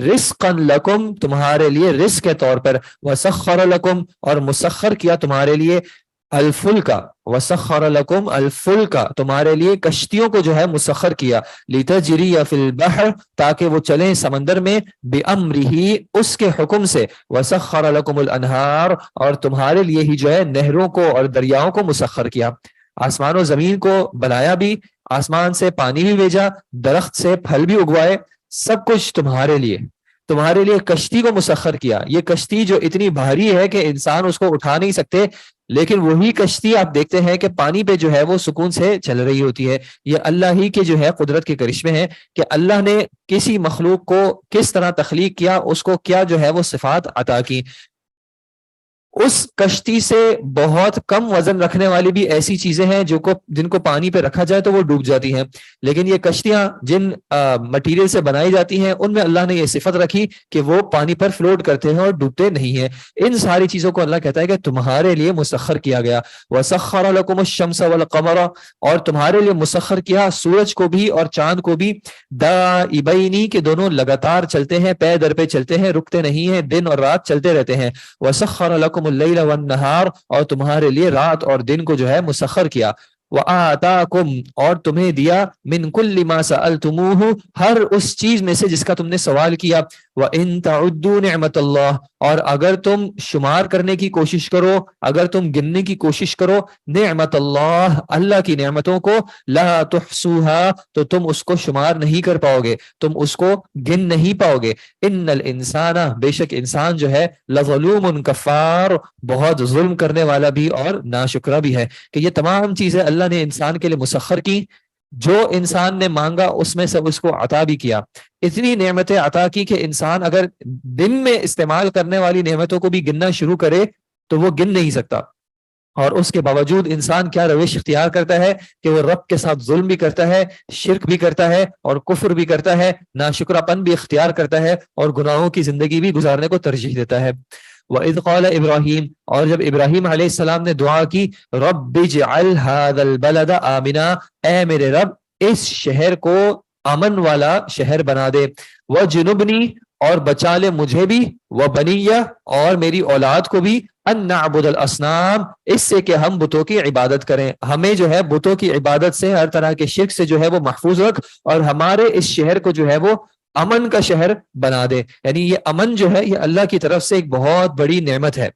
رزقا لکم, تمہارے لیے رزق کے طور پر, وسخر لکم, اور مسخر کیا تمہارے لیے, الفلکا, وسخر لکم الفلکا, تمہارے لیے کشتیوں کو جو ہے مسخر کیا, لتجری فی البحر, تاکہ وہ چلیں سمندر میں, بامرہ, اس کے حکم سے, وسخر لکم الانہار, اور تمہارے لیے ہی جو ہے نہروں کو اور دریاؤں کو مسخر کیا. آسمان و زمین کو بنایا بھی, آسمان سے پانی بھی بھیجا, درخت سے پھل بھی اگوائے, سب کچھ تمہارے لیے. تمہارے لیے کشتی کو مسخر کیا, یہ کشتی جو اتنی بھاری ہے کہ انسان اس کو اٹھا نہیں سکتے, لیکن وہی کشتی آپ دیکھتے ہیں کہ پانی پہ جو ہے وہ سکون سے چل رہی ہوتی ہے. یہ اللہ ہی کے جو ہے قدرت کے کرشمے ہیں کہ اللہ نے کسی مخلوق کو کس طرح تخلیق کیا, اس کو کیا جو ہے وہ صفات عطا کی. اس کشتی سے بہت کم وزن رکھنے والی بھی ایسی چیزیں ہیں جن کو پانی پہ رکھا جائے تو وہ ڈوب جاتی ہیں, لیکن یہ کشتیاں جن مٹیریل سے بنائی جاتی ہیں ان میں اللہ نے یہ صفت رکھی کہ وہ پانی پر فلوٹ کرتے ہیں اور ڈوبتے نہیں ہیں. ان ساری چیزوں کو اللہ کہتا ہے کہ تمہارے لیے مسخر کیا گیا. وسخر لکم الشمس والقمر, اور تمہارے لیے مسخر کیا سورج کو بھی اور چاند کو بھی, دائبین, کہ دونوں لگاتار چلتے ہیں, پے در پہ چلتے ہیں, رکتے نہیں ہیں, دن اور رات چلتے رہتے ہیں. وسخر لکم اللیل والنہار, اور تمہارے لیے رات اور دن کو جو ہے مسخر کیا. وآتاکم, اور تمہیں دیا, من کل ما سألتموہ, ہر اس چیز میں سے جس کا تم نے سوال کیا. وَإِن تَعُدُّوا نِعْمَةَ اللَّهِ, اور اگر تم شمار کرنے کی کوشش کرو, اگر تم گننے کی کوشش کرو, نعمت اللہ, اللہ کی نعمتوں کو, لا تحصوها, تو تم اس کو شمار نہیں کر پاؤ گے, تم اس کو گن نہیں پاؤ گے. ان الانسان, بے شک انسان جو ہے, لظلوم کفار, بہت ظلم کرنے والا بھی اور ناشکرہ بھی ہے. کہ یہ تمام چیزیں اللہ نے انسان کے لیے مسخر کی, جو انسان نے مانگا اس میں سے اس کو عطا بھی کیا. اتنی نعمتیں عطا کی کہ انسان اگر دن میں استعمال کرنے والی نعمتوں کو بھی گننا شروع کرے تو وہ گن نہیں سکتا, اور اس کے باوجود انسان کیا روش اختیار کرتا ہے کہ وہ رب کے ساتھ ظلم بھی کرتا ہے, شرک بھی کرتا ہے, اور کفر بھی کرتا ہے, ناشکرہ پن بھی اختیار کرتا ہے, اور گناہوں کی زندگی بھی گزارنے کو ترجیح دیتا ہے. وَإِذْ قَالَ إِبْرَاهِيمُ, اور جب ابراہیم علیہ السلام نے دعا کی, رَبِّ اجْعَلْ هَذَا الْبَلَدَ آمِنًا, اے میرے رب اس شہر کو امن والا شہر بنا دے, وَجْنُبْنِي, اور بچا لے مجھے بھی, وَبَنِيَّ, اور میری اولاد کو بھی, ان نعبد الاصنام, اس سے کہ ہم بتوں کی عبادت کریں. ہمیں جو ہے بتوں کی عبادت سے, ہر طرح کے شرک سے جو ہے وہ محفوظ رکھ, اور ہمارے اس شہر کو جو ہے وہ امن کا شہر بنا دے. یعنی یہ امن جو ہے یہ اللہ کی طرف سے ایک بہت بڑی نعمت ہے.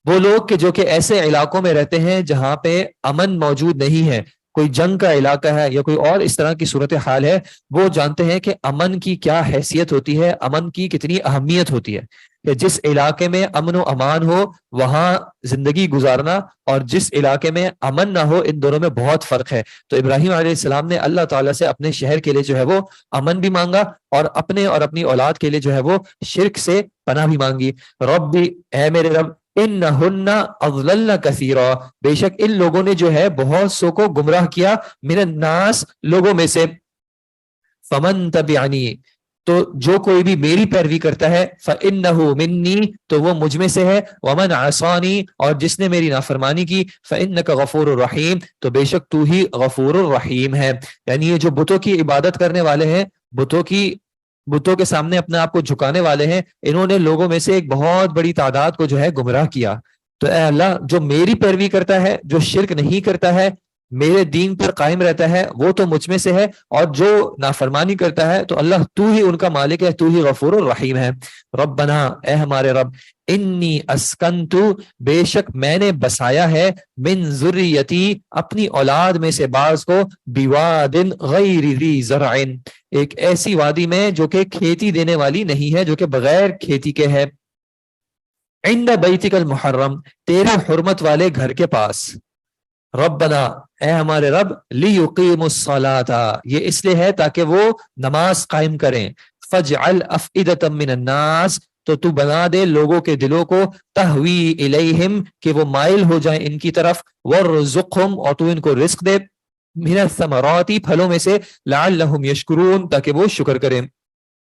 وہ لوگ کہ جو کہ ایسے علاقوں میں رہتے ہیں جہاں پہ امن موجود نہیں ہے, کوئی جنگ کا علاقہ ہے یا کوئی اور اس طرح کی صورتحال ہے، وہ جانتے ہیں کہ امن کی کیا حیثیت ہوتی ہے، امن کی کتنی اہمیت ہوتی ہے، کہ جس علاقے میں امن و امان ہو وہاں زندگی گزارنا اور جس علاقے میں امن نہ ہو، ان دونوں میں بہت فرق ہے۔ تو ابراہیم علیہ السلام نے اللہ تعالیٰ سے اپنے شہر کے لیے جو ہے وہ امن بھی مانگا، اور اپنے اور اپنی اولاد کے لیے جو ہے وہ شرک سے پناہ بھی مانگی۔ ربی، اے میرے رب، انہن اضللن کثیرا، بے شک ان لوگوں نے جو ہے بہت سو کو گمراہ کیا، من الناس، لوگوں میں سے، فمن تبعنی، تو جو کوئی بھی میری پیروی کرتا ہے، فإنہ منی، تو وہ مجھ میں سے ہے، ومن عصانی، اور جس نے میری نافرمانی کی، فإنک غفور الرحیم، تو بے شک تو ہی غفور الرحیم ہے۔ یعنی یہ جو بتوں کی عبادت کرنے والے ہیں، بتوں کے سامنے اپنے آپ کو جھکانے والے ہیں، انہوں نے لوگوں میں سے ایک بہت بڑی تعداد کو جو ہے گمراہ کیا۔ تو اے اللہ، جو میری پیروی کرتا ہے، جو شرک نہیں کرتا ہے، میرے دین پر قائم رہتا ہے، وہ تو مجھ میں سے ہے، اور جو نافرمانی کرتا ہے تو اللہ تو ہی ان کا مالک ہے، تو ہی غفور الرحیم ہے۔ ربنا، اے ہمارے رب، انی اسکنتو، بے شک میں نے بسایا ہے، من ذریتی، اپنی اولاد میں سے بعض کو، بواد غیر ذی زرع، ایک ایسی وادی میں جو کہ کھیتی دینے والی نہیں ہے، جو کہ بغیر کھیتی کے ہے، عند بیتک المحرم، تیرے حرمت والے گھر کے پاس۔ ربنا، اے ہمارے رب، لیقیموا الصلاۃ، یہ اس لیے ہے تاکہ وہ نماز قائم کریں، فجعل افئدۃ من الناس، تو بنا دے لوگوں کے دلوں کو، تہوی الیہم، کہ وہ مائل ہو جائیں ان کی طرف، ورزقہم، اور تو ان کو رزق دے، من الثمرات، پھلوں میں سے، لعلہم یشکرون، تاکہ وہ شکر کریں۔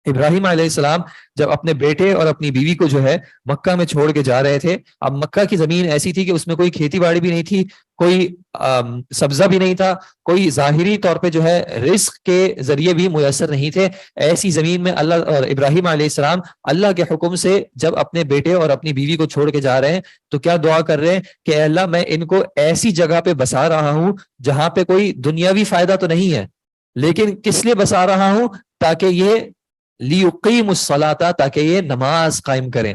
ابراہیم علیہ السلام جب اپنے بیٹے اور اپنی بیوی کو جو ہے مکہ میں چھوڑ کے جا رہے تھے، اب مکہ کی زمین ایسی تھی کہ اس میں کوئی کھیتی باڑی بھی نہیں تھی، کوئی سبزہ بھی نہیں تھا، کوئی ظاہری طور پہ جو ہے رزق کے ذریعے بھی میسر نہیں تھے۔ ایسی زمین میں اللہ اور ابراہیم علیہ السلام اللہ کے حکم سے جب اپنے بیٹے اور اپنی بیوی کو چھوڑ کے جا رہے ہیں تو کیا دعا کر رہے ہیں کہ اے اللہ، میں ان کو ایسی جگہ پہ بسا رہا ہوں جہاں پہ کوئی دنیاوی فائدہ تو نہیں ہے، لیکن کس لیے بسا رہا ہوں؟ تاکہ یہ لیقیموا الصلاۃ، تاکہ یہ نماز قائم کریں،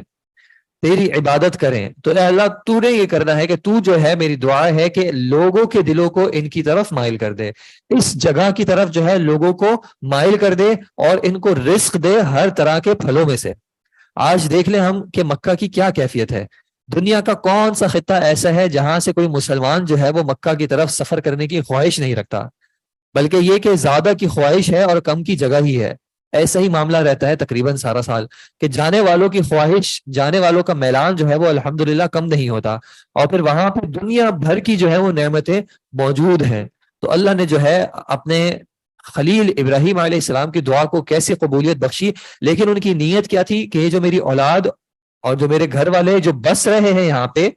تیری عبادت کریں۔ تو اے اللہ، تو نے یہ کرنا ہے کہ تو جو ہے، میری دعا ہے کہ لوگوں کے دلوں کو ان کی طرف مائل کر دے، اس جگہ کی طرف جو ہے لوگوں کو مائل کر دے، اور ان کو رزق دے ہر طرح کے پھلوں میں سے۔ آج دیکھ لیں ہم کہ مکہ کی کیا کیفیت ہے۔ دنیا کا کون سا خطہ ایسا ہے جہاں سے کوئی مسلمان جو ہے وہ مکہ کی طرف سفر کرنے کی خواہش نہیں رکھتا، بلکہ یہ کہ زیادہ کی خواہش ہے اور کم کی جگہ ہی ہے۔ ایسا ہی معاملہ رہتا ہے تقریباً سارا سال، کہ جانے والوں کی خواہش، جانے والوں کا میلان جو ہے وہ الحمدللہ کم نہیں ہوتا، اور پھر وہاں پہ دنیا بھر کی جو ہے وہ نعمتیں موجود ہیں۔ تو اللہ نے جو ہے اپنے خلیل ابراہیم علیہ السلام کی دعا کو کیسے قبولیت بخشی، لیکن ان کی نیت کیا تھی کہ یہ جو میری اولاد اور جو میرے گھر والے جو بس رہے ہیں یہاں پہ،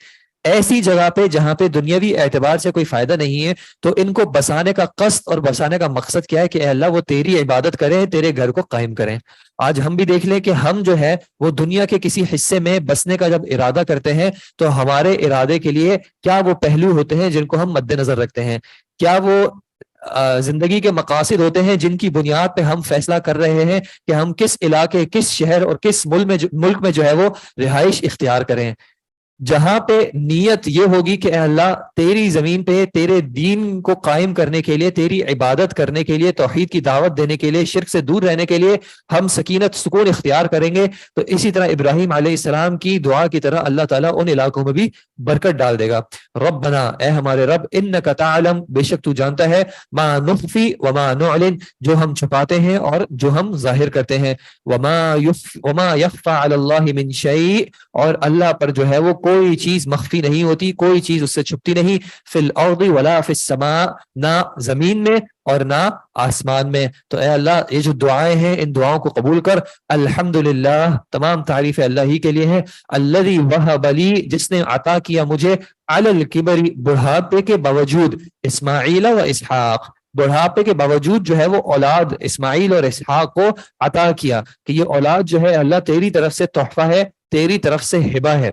ایسی جگہ پہ جہاں پہ دنیاوی اعتبار سے کوئی فائدہ نہیں ہے، تو ان کو بسانے کا قصد اور بسانے کا مقصد کیا ہے کہ اے اللہ، وہ تیری عبادت کریں، تیرے گھر کو قائم کریں۔ آج ہم بھی دیکھ لیں کہ ہم جو ہے وہ دنیا کے کسی حصے میں بسنے کا جب ارادہ کرتے ہیں تو ہمارے ارادے کے لیے کیا وہ پہلو ہوتے ہیں جن کو ہم مد نظر رکھتے ہیں، کیا وہ زندگی کے مقاصد ہوتے ہیں جن کی بنیاد پہ ہم فیصلہ کر رہے ہیں کہ ہم کس علاقے، کس شہر اور کس ملک میں جو ہے وہ رہائش اختیار کریں۔ جہاں پہ نیت یہ ہوگی کہ اے اللہ، تیری زمین پہ تیرے دین کو قائم کرنے کے لیے، تیری عبادت کرنے کے لیے، توحید کی دعوت دینے کے لیے، شرک سے دور رہنے کے لیے ہم سکینت، سکون اختیار کریں گے، تو اسی طرح ابراہیم علیہ السلام کی دعا کی طرح اللہ تعالیٰ ان علاقوں میں بھی برکت ڈال دے گا۔ ربنا، اے ہمارے رب، انک تعلم، بے شک تو جانتا ہے، ما نخفی وما نعلن، جو ہم چھپاتے ہیں اور جو ہم ظاہر کرتے ہیں، وما یخفی علی اللہ من شیء، اور اللہ پر جو ہے وہ کوئی چیز مخفی نہیں ہوتی، کوئی چیز اس سے چھپتی نہیں، فی الارض ولا فی السماء، نہ زمین میں اور نہ آسمان میں۔ تو اے اللہ، یہ جو دعائیں ہیں ان دعاؤں کو قبول کر۔ الحمدللہ، تمام تعریف اللہ ہی کے لیے ہے، الذی وہب لی، جس نے عطا کیا مجھے، علی الکبر، بڑھاپے کے باوجود، اسماعیل و اسحاق، بڑھاپے کے باوجود جو ہے وہ اولاد اسماعیل اور اسحاق کو عطا کیا، کہ یہ اولاد جو ہے اللہ تیری طرف سے تحفہ ہے، تیری طرف سے ہبہ ہے۔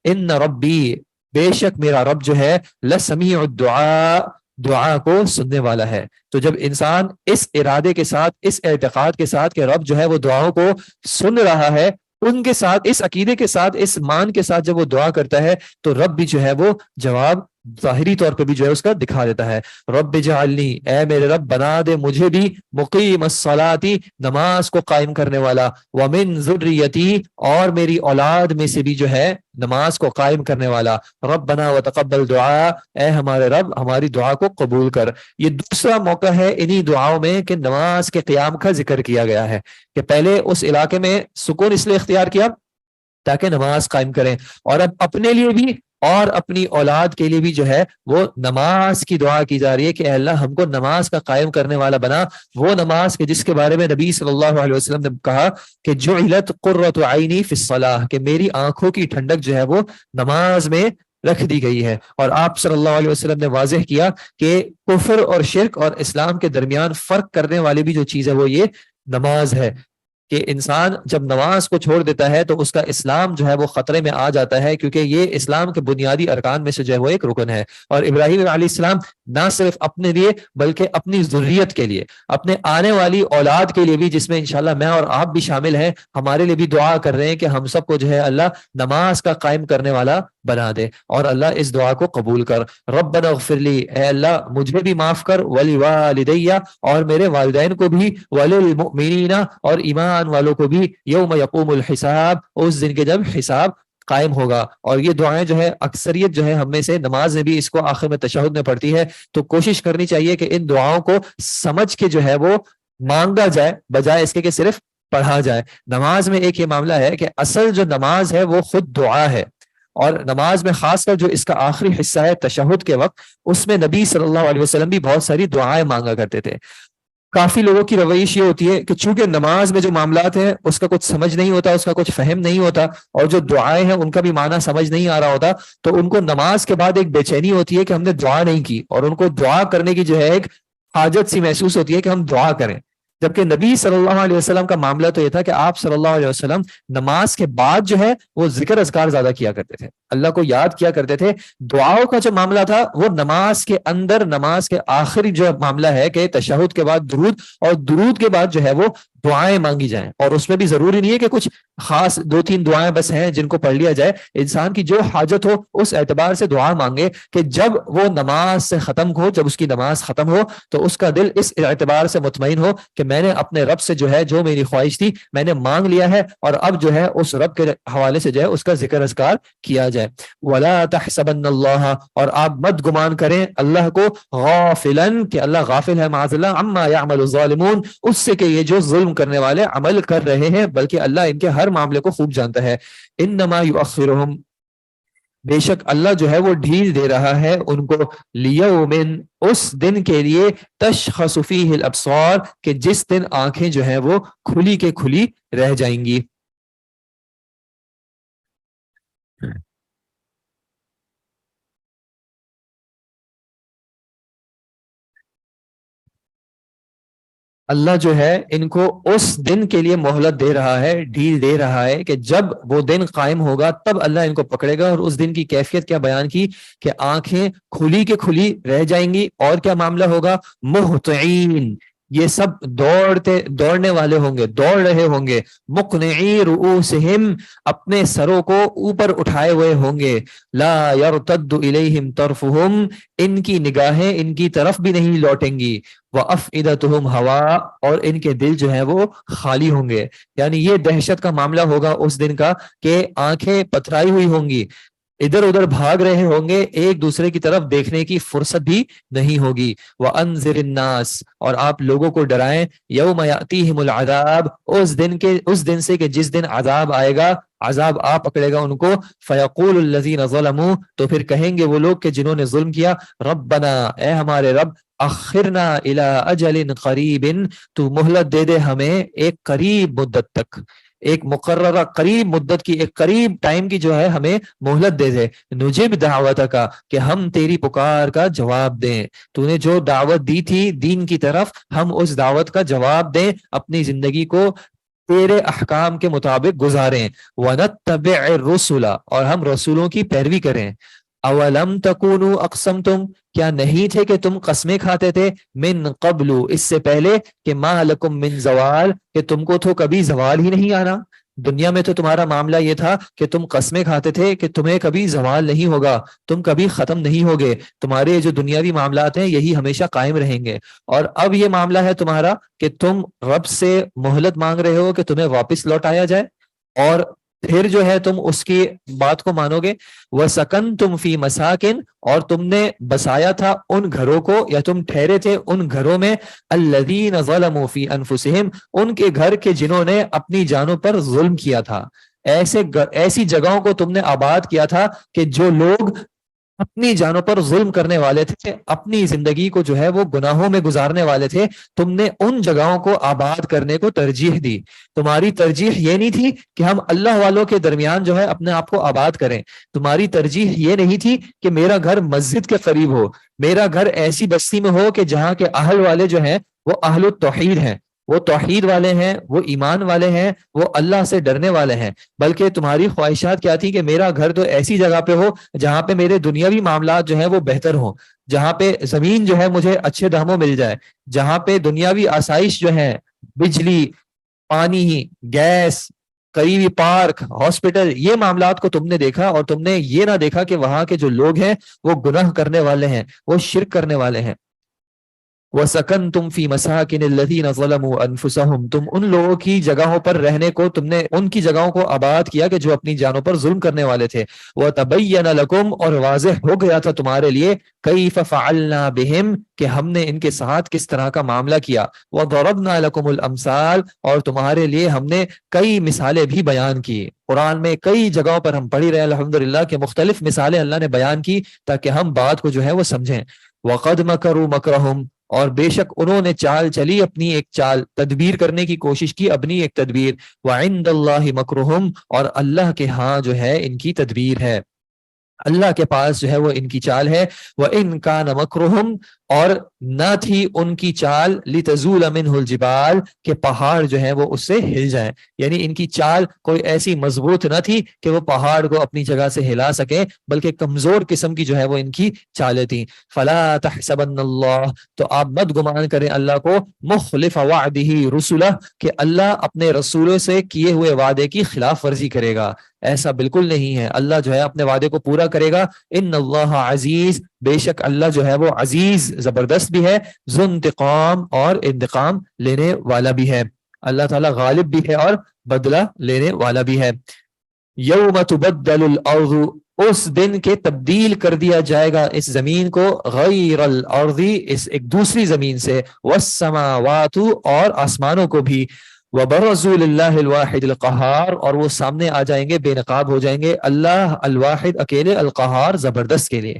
ان ربی، بے شک میرا رب جو ہے، لسمیع الدعاء، دعا کو سننے والا ہے۔ تو جب انسان اس ارادے کے ساتھ، اس اعتقاد کے ساتھ کہ رب جو ہے وہ دعاؤں کو سن رہا ہے، ان کے ساتھ، اس عقیدے کے ساتھ، اس مان کے ساتھ جب وہ دعا کرتا ہے تو رب بھی جو ہے وہ جواب ظاہری طور پہ بھی جو ہے اس کا دکھا دیتا ہے. رب اجعلنی، اے میرے رب بنا دے مجھے بھی مقیم الصلاۃ، نماز کو قائم کرنے والا، ومن ذریتی، اور میری اولاد میں سے بھی جو ہے نماز کو قائم کرنے والا. ربنا وتقبل دعا، اے ہمارے رب ہماری دعا کو قبول کر. یہ دوسرا موقع ہے انہی دعاؤں میں کہ نماز کے قیام کا ذکر کیا گیا ہے، کہ پہلے اس علاقے میں سکون اس لیے اختیار کیا تاکہ نماز قائم کریں، اور اب اپنے لیے بھی اور اپنی اولاد کے لیے بھی جو ہے وہ نماز کی دعا کی جا رہی ہے کہ اے اللہ ہم کو نماز کا قائم کرنے والا بنا. وہ نماز کے جس کے بارے میں نبی صلی اللہ علیہ وسلم نے کہا کہ جعلت قرۃ عینی فی الصلاۃ، کہ میری آنکھوں کی ٹھنڈک جو ہے وہ نماز میں رکھ دی گئی ہے. اور آپ صلی اللہ علیہ وسلم نے واضح کیا کہ کفر اور شرک اور اسلام کے درمیان فرق کرنے والی بھی جو چیز ہے وہ یہ نماز ہے، کہ انسان جب نماز کو چھوڑ دیتا ہے تو اس کا اسلام جو ہے وہ خطرے میں آ جاتا ہے، کیونکہ یہ اسلام کے بنیادی ارکان میں سے جو ہے وہ ایک رکن ہے. اور ابراہیم علیہ السلام نہ صرف اپنے لیے بلکہ اپنی ذریت کے لیے، اپنے آنے والی اولاد کے لیے بھی، جس میں انشاءاللہ میں اور آپ بھی شامل ہیں، ہمارے لیے بھی دعا کر رہے ہیں کہ ہم سب کو جو ہے اللہ نماز کا قائم کرنے والا بنا دے. اور اللہ اس دعا کو قبول کر. ربنا اغفر لی، اے اللہ مجھے بھی معاف کر، ولوالدی، اور میرے والدین کو بھی، وللمؤمنین، اور ایمان والوں کو بھی، یوم یقوم الحساب، اس دن کے جب حساب قائم ہوگا. اور یہ دعائیں جو ہے اکثریت جو ہے ہم میں سے نماز میں بھی اس کو آخر میں تشہد میں پڑھتی ہے، تو کوشش کرنی چاہیے کہ ان دعاؤں کو سمجھ کے جو ہے وہ مانگا جائے، بجائے اس کے کہ صرف پڑھا جائے. نماز میں ایک یہ معاملہ ہے کہ اصل جو نماز ہے وہ خود دعا ہے، اور نماز میں خاص کر جو اس کا آخری حصہ ہے تشہد کے وقت، اس میں نبی صلی اللہ علیہ وسلم بھی بہت ساری دعائیں مانگا کرتے تھے. کافی لوگوں کی رویش یہ ہوتی ہے کہ چونکہ نماز میں جو معاملات ہیں اس کا کچھ سمجھ نہیں ہوتا، اس کا کچھ فہم نہیں ہوتا، اور جو دعائیں ہیں ان کا بھی معنی سمجھ نہیں آ رہا ہوتا، تو ان کو نماز کے بعد ایک بے چینی ہوتی ہے کہ ہم نے دعا نہیں کی، اور ان کو دعا کرنے کی جو ہے ایک حاجت سی محسوس ہوتی ہے کہ ہم دعا کریں. جبکہ نبی صلی اللہ علیہ وسلم کا معاملہ تو یہ تھا کہ آپ صلی اللہ علیہ وسلم نماز کے بعد جو ہے وہ ذکر اذکار زیادہ کیا کرتے تھے، اللہ کو یاد کیا کرتے تھے. دعاؤں کا جو معاملہ تھا وہ نماز کے اندر، نماز کے آخری جو معاملہ ہے کہ تشہد کے بعد درود، اور درود کے بعد جو ہے وہ دعائیں مانگی جائیں. اور اس میں بھی ضروری نہیں ہے کہ کچھ خاص 2-3 دعائیں بس ہیں جن کو پڑھ لیا جائے، انسان کی جو حاجت ہو اس اعتبار سے دعا مانگے کہ جب وہ نماز سے ختم ہو، جب اس کی نماز ختم ہو تو اس کا دل اس اعتبار سے مطمئن ہو کہ میں نے اپنے رب سے جو ہے جو میری خواہش تھی میں نے مانگ لیا ہے، اور اب جو ہے اس رب کے حوالے سے جو ہے اس کا ذکر اذکار کیا جائے. وَلَا تَحْسَبَنَّ اللَّهَ، اور آپ مت گمان کریں اللہ کو، غافلاً، کہ اللہ غافل ہے معاذ اللہ، عما يعمل الظالمون، اس سے کہ یہ جو ظلم کرنے والے عمل کر رہے ہیں، بلکہ اللہ ان کے ہر معاملے کو خوب جانتا ہے. انما یؤخرہم، بے شک اللہ جو ہے وہ ڈھیل دے رہا ہے ان کو، لیومن، اس دن کے لیے، تشخص فیہ الابصار، کہ جس دن آنکھیں جو ہیں وہ کھلی کے کھلی رہ جائیں گی. اللہ جو ہے ان کو اس دن کے لیے مہلت دے رہا ہے، ڈھیل دے رہا ہے کہ جب وہ دن قائم ہوگا تب اللہ ان کو پکڑے گا. اور اس دن کی کیفیت کیا بیان کی کہ آنکھیں کھلی کے کھلی رہ جائیں گی. اور کیا معاملہ ہوگا؟ مہطعین، یہ سب دوڑنے والے ہوں گے، دوڑ رہے ہوں گے. مقنعی رؤوسہم، اپنے سروں کو اوپر اٹھائے ہوئے ہوں گے. لا یرتد الیہم طرفہم، ان کی نگاہیں ان کی طرف بھی نہیں لوٹیں گی. وَأَفْئِدَتُهُمْ هَوَاء، اور ان کے دل جو ہیں وہ خالی ہوں گے. یعنی یہ دہشت کا معاملہ ہوگا اس دن کا کہ آنکھیں پتھرائی ہوئی ہوں گی، ادھر ادھر بھاگ رہے ہوں گے، ایک دوسرے کی طرف دیکھنے کی فرصت بھی نہیں ہوگی. وَأَنذِرِ النَّاسِ، اور آپ لوگوں کو ڈرائیں، یوم یأتیہم العذاب، اس دن سے کہ جس دن عذاب آئے گا، عذاب آ پکڑے گا ان کو. فیقول الذین ظلموا، تو پھر کہیں گے وہ لوگ کہ جنہوں نے ظلم کیا، ربنا، اے ہمارے رب، اخرنا الی اجل قریب، تو مہلت دے دے ہمیں ایک قریب مدت تک، ایک مقررہ قریب مدت کی، ایک قریب ٹائم کی جو ہے ہمیں مہلت دے دے. نجب دعوت کا، کہ ہم تیری پکار کا جواب دیں، تو نے جو دعوت دی تھی دین کی طرف، ہم اس دعوت کا جواب دیں، اپنی زندگی کو تیرے احکام کے مطابق گزاریں. وَنَتَّبِعِ الرُّسُلَ، اور ہم رسولوں کی پیروی کریں. اولم تکونوا اقسمتم، کیا نہیں تھے کہ تم قسمیں کھاتے تھے، من قبل، اس سے پہلے، کہ ما لکم من زوال، کہ تم کو تو کبھی زوال ہی نہیں آنا. دنیا میں تو تمہارا معاملہ یہ تھا کہ تم قسمیں کھاتے تھے کہ تمہیں کبھی زوال نہیں ہوگا، تم کبھی ختم نہیں ہوگے، تمہارے جو دنیاوی معاملات ہیں یہی ہمیشہ قائم رہیں گے. اور اب یہ معاملہ ہے تمہارا کہ تم رب سے مہلت مانگ رہے ہو کہ تمہیں واپس لوٹایا جائے، اور پھر جو ہے تم اس کی بات کو مانو گے. وَسَكَنْتُمْ فِي مَسَاكِنْ، اور تم نے بسایا تھا ان گھروں کو، یا تم ٹھہرے تھے ان گھروں میں، الَّذِينَ ظَلَمُوا فِي أَنفُسِهِمْ، ان کے گھر کے جنہوں نے اپنی جانوں پر ظلم کیا تھا. ایسی جگہوں کو تم نے آباد کیا تھا کہ جو لوگ اپنی جانوں پر ظلم کرنے والے تھے، اپنی زندگی کو جو ہے وہ گناہوں میں گزارنے والے تھے، تم نے ان جگہوں کو آباد کرنے کو ترجیح دی. تمہاری ترجیح یہ نہیں تھی کہ ہم اللہ والوں کے درمیان جو ہے اپنے آپ کو آباد کریں. تمہاری ترجیح یہ نہیں تھی کہ میرا گھر مسجد کے قریب ہو، میرا گھر ایسی بستی میں ہو کہ جہاں کے اہل والے جو ہیں وہ اہل التوحید ہیں، وہ توحید والے ہیں، وہ ایمان والے ہیں، وہ اللہ سے ڈرنے والے ہیں. بلکہ تمہاری خواہشات کیا تھی کہ میرا گھر تو ایسی جگہ پہ ہو جہاں پہ میرے دنیاوی معاملات جو ہیں وہ بہتر ہوں، جہاں پہ زمین جو ہے مجھے اچھے داموں مل جائے، جہاں پہ دنیاوی آسائش جو ہے، بجلی، پانی، گیس، قریبی پارک، ہاسپٹل، یہ معاملات کو تم نے دیکھا، اور تم نے یہ نہ دیکھا کہ وہاں کے جو لوگ ہیں وہ گناہ کرنے والے ہیں، وہ شرک کرنے والے ہیں. وَسَكَنْتُمْ فِي مَسَاكِنِ الَّذِينَ ظَلَمُوا أَنفُسَهُمْ، تم ان لوگوں کی جگہوں پر رہنے کو، تم نے ان کی جگہوں کو آباد کیا کہ جو اپنی جانوں پر ظلم کرنے والے تھے. وَتَبَيَّنَ لَكُمْ، اور واضح ہو گیا تھا تمہارے لیے، كَيْفَ فَعَلْنَا بِهِمْ، کہ ہم نے ان کے ساتھ کس طرح کا معاملہ کیا. وَضَرَبْنَا لَكُمُ الْأَمْثَالَ، اور تمہارے لیے ہم نے کئی مثالیں بھی بیان کی. قرآن میں کئی جگہوں پر ہم پڑھی رہے ہیں الحمدللہ کہ مختلف مثالیں اللہ نے بیان کی تاکہ ہم بات کو جو ہے وہ سمجھیں. وَقَدْ مَكَرُوا مَكْرَهُمْ، اور بے شک انہوں نے چال چلی اپنی ایک چال، تدبیر کرنے کی کوشش کی اپنی ایک تدبیر. وَعِندَ اللَّهِ مَكْرُهُمْ، اور اللہ کے ہاں جو ہے ان کی تدبیر ہے، اللہ کے پاس جو ہے وہ ان کی چال ہے. وَإِن كَانَ مَكْرُهُمْ، اور نہ تھی ان کی چال لِتَزُولَ مِنْهُ الْجِبَالُ، کہ پہاڑ جو ہے وہ اس سے ہل جائیں. یعنی ان کی چال کوئی ایسی مضبوط نہ تھی کہ وہ پہاڑ کو اپنی جگہ سے ہلا سکیں، بلکہ کمزور قسم کی جو ہے وہ ان کی چالیں تھیں. فَلَا تَحْسَبَنَّ اللَّهَ، تو آپ مت گمان کریں اللہ کو، مخلف وعدہ رسلہ، کہ اللہ اپنے رسولوں سے کیے ہوئے وعدے کی خلاف ورزی کرے گا. ایسا بالکل نہیں ہے، اللہ جو ہے اپنے وعدے کو پورا کرے گا. ان اللہ عزیز، بے شک اللہ جو ہے وہ عزیز، زبردست بھی ہے، ذو انتقام، اور انتقام لینے والا بھی ہے. اللہ تعالیٰ غالب بھی ہے اور بدلہ لینے والا بھی ہے. یوم تبدل الارض، اس دن کے تبدیل کر دیا جائے گا اس زمین کو، غیر الارض، اس ایک دوسری زمین سے، والسماوات، اور آسمانوں کو بھی، وبرزوا للہ الواحد القہار، اور وہ سامنے آ جائیں گے، بے نقاب ہو جائیں گے اللہ الواحد، اکیلے، القہار، زبردست کے لیے.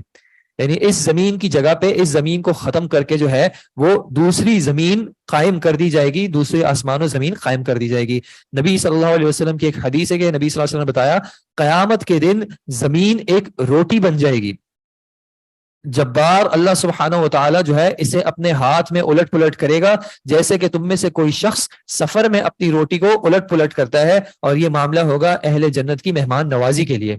یعنی اس زمین کی جگہ پہ اس زمین کو ختم کر کے جو ہے وہ دوسری زمین قائم کر دی جائے گی، دوسرے آسمان و زمین قائم کر دی جائے گی. نبی صلی اللہ علیہ وسلم کی ایک حدیث ہے کہ نبی صلی اللہ علیہ وسلم نے بتایا قیامت کے دن زمین ایک روٹی بن جائے گی. جبار اللہ سبحانہ و تعالی جو ہے اسے اپنے ہاتھ میں الٹ پلٹ کرے گا، جیسے کہ تم میں سے کوئی شخص سفر میں اپنی روٹی کو الٹ پلٹ کرتا ہے، اور یہ معاملہ ہوگا اہل جنت کی مہمان نوازی کے لیے.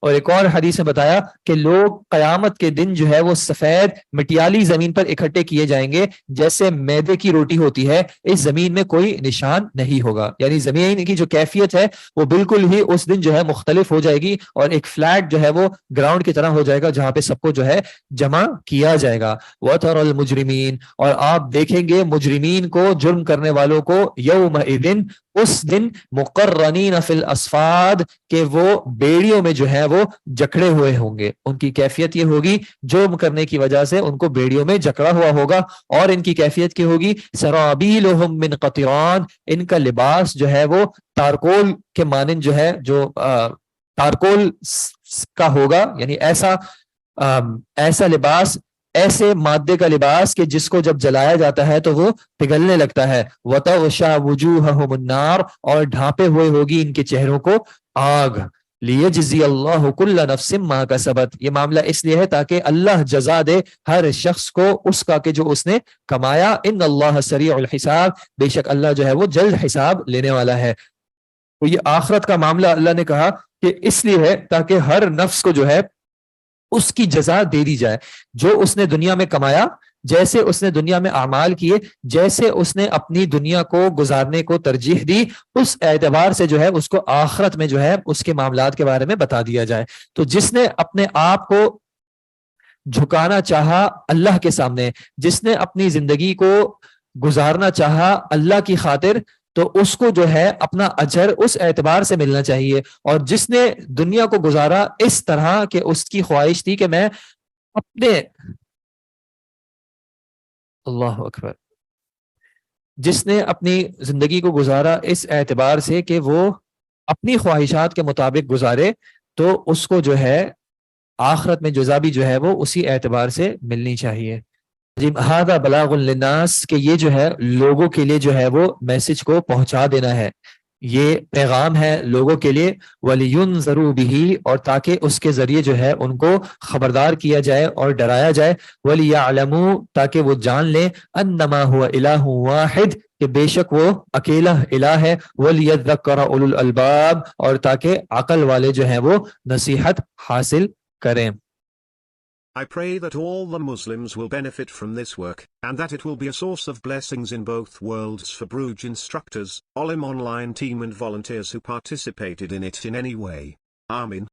اور ایک اور حدیث میں بتایا کہ لوگ قیامت کے دن جو ہے وہ سفید مٹیالی زمین پر اکٹھے کیے جائیں گے، جیسے میدے کی روٹی ہوتی ہے، اس زمین میں کوئی نشان نہیں ہوگا. یعنی زمین کی جو کیفیت ہے وہ بالکل ہی اس دن جو ہے مختلف ہو جائے گی، اور ایک فلیٹ جو ہے وہ گراؤنڈ کی طرح ہو جائے گا جہاں پہ سب کو جو ہے جمع کیا جائے گا. وَتَرَى الْمُجْرِمِينَ، اور آپ دیکھیں گے مجرمین کو، جرم کرنے والوں کو، یومئذ، اس دن، مقرنین فی الاسفاد، کہ وہ بیڑیوں میں جو ہے وہ جکڑے ہوئے ہوں گے. ان کی کیفیت یہ ہوگی جرم کرنے کی وجہ سے ان کو بیڑیوں میں جکڑا ہوا ہوگا. اور ان کی کیفیت کی ہوگی سرابیلہم من قطران، ان کا لباس جو ہے وہ تارکول کے مانند جو ہے، جو تارکول کا ہوگا، یعنی ایسا لباس، ایسے مادے کا لباس کہ جس کو جب جلایا جاتا ہے تو وہ پگھلنے لگتا ہے. وَتَغْشَى وُجُوهَهُمُ النَّارُ، اور ڈھانپے ہوئے ہوگی ان کے چہروں کو آگ. لِيَجْزِيَ اللَّهُ كُلَّ نَفْسٍ مَا كَسَبَتْ، یہ معاملہ اس لیے ہے تاکہ اللہ جزا دے ہر شخص کو اس کا کہ جو اس نے کمایا. ان اللہ سریع الحساب، بے شک اللہ جو ہے وہ جلد حساب لینے والا ہے. تو یہ آخرت کا معاملہ اللہ نے کہا کہ اس لیے ہے تاکہ ہر نفس کو جو ہے اس کی جزا دے دی جائے. جو اس نے دنیا میں کمایا جیسے اس نے دنیا میں اعمال کیے، جیسے اس نے اپنی دنیا کو گزارنے کو ترجیح دی، اس اعتبار سے جو ہے اس کو آخرت میں جو ہے اس کے معاملات کے بارے میں بتا دیا جائے۔ تو جس نے اپنے آپ کو جھکانا چاہا اللہ کے سامنے، جس نے اپنی زندگی کو گزارنا چاہا اللہ کی خاطر، تو اس کو جو ہے اپنا اجر اس اعتبار سے ملنا چاہیے۔ اور جس نے دنیا کو گزارا اس طرح کہ اس کی خواہش تھی کہ میں اپنے، اللہ اکبر، جس نے اپنی زندگی کو گزارا اس اعتبار سے کہ وہ اپنی خواہشات کے مطابق گزارے، تو اس کو جو ہے آخرت میں جزا بھی جو ہے وہ اسی اعتبار سے ملنی چاہیے۔ جی، ہذا بلاغ للناس، کہ یہ جو ہے لوگوں کے لیے جو ہے وہ میسج کو پہنچا دینا ہے، یہ پیغام ہے لوگوں کے لیے، وَلِيُنذَرُوا بِهِ، اور تاکہ اس کے ذریعے جو ہے ان کو خبردار کیا جائے اور ڈرایا جائے، وَلِيَعْلَمُوا، تاکہ وہ جان لیں، أَنَّمَا هُوَ إِلَٰهٌ وَاحِدٌ، کہ بے شک وہ اکیلا الہ ہے، وَلِيَذَّكَّرَ أُولُو الْأَلْبَابِ، اور تاکہ عقل والے جو ہیں وہ نصیحت حاصل کریں۔ I pray that all the Muslims will benefit from this work, and that it will be a source of blessings in both worlds for Bruj instructors, Olim online team and volunteers who participated in it in any way. Amin.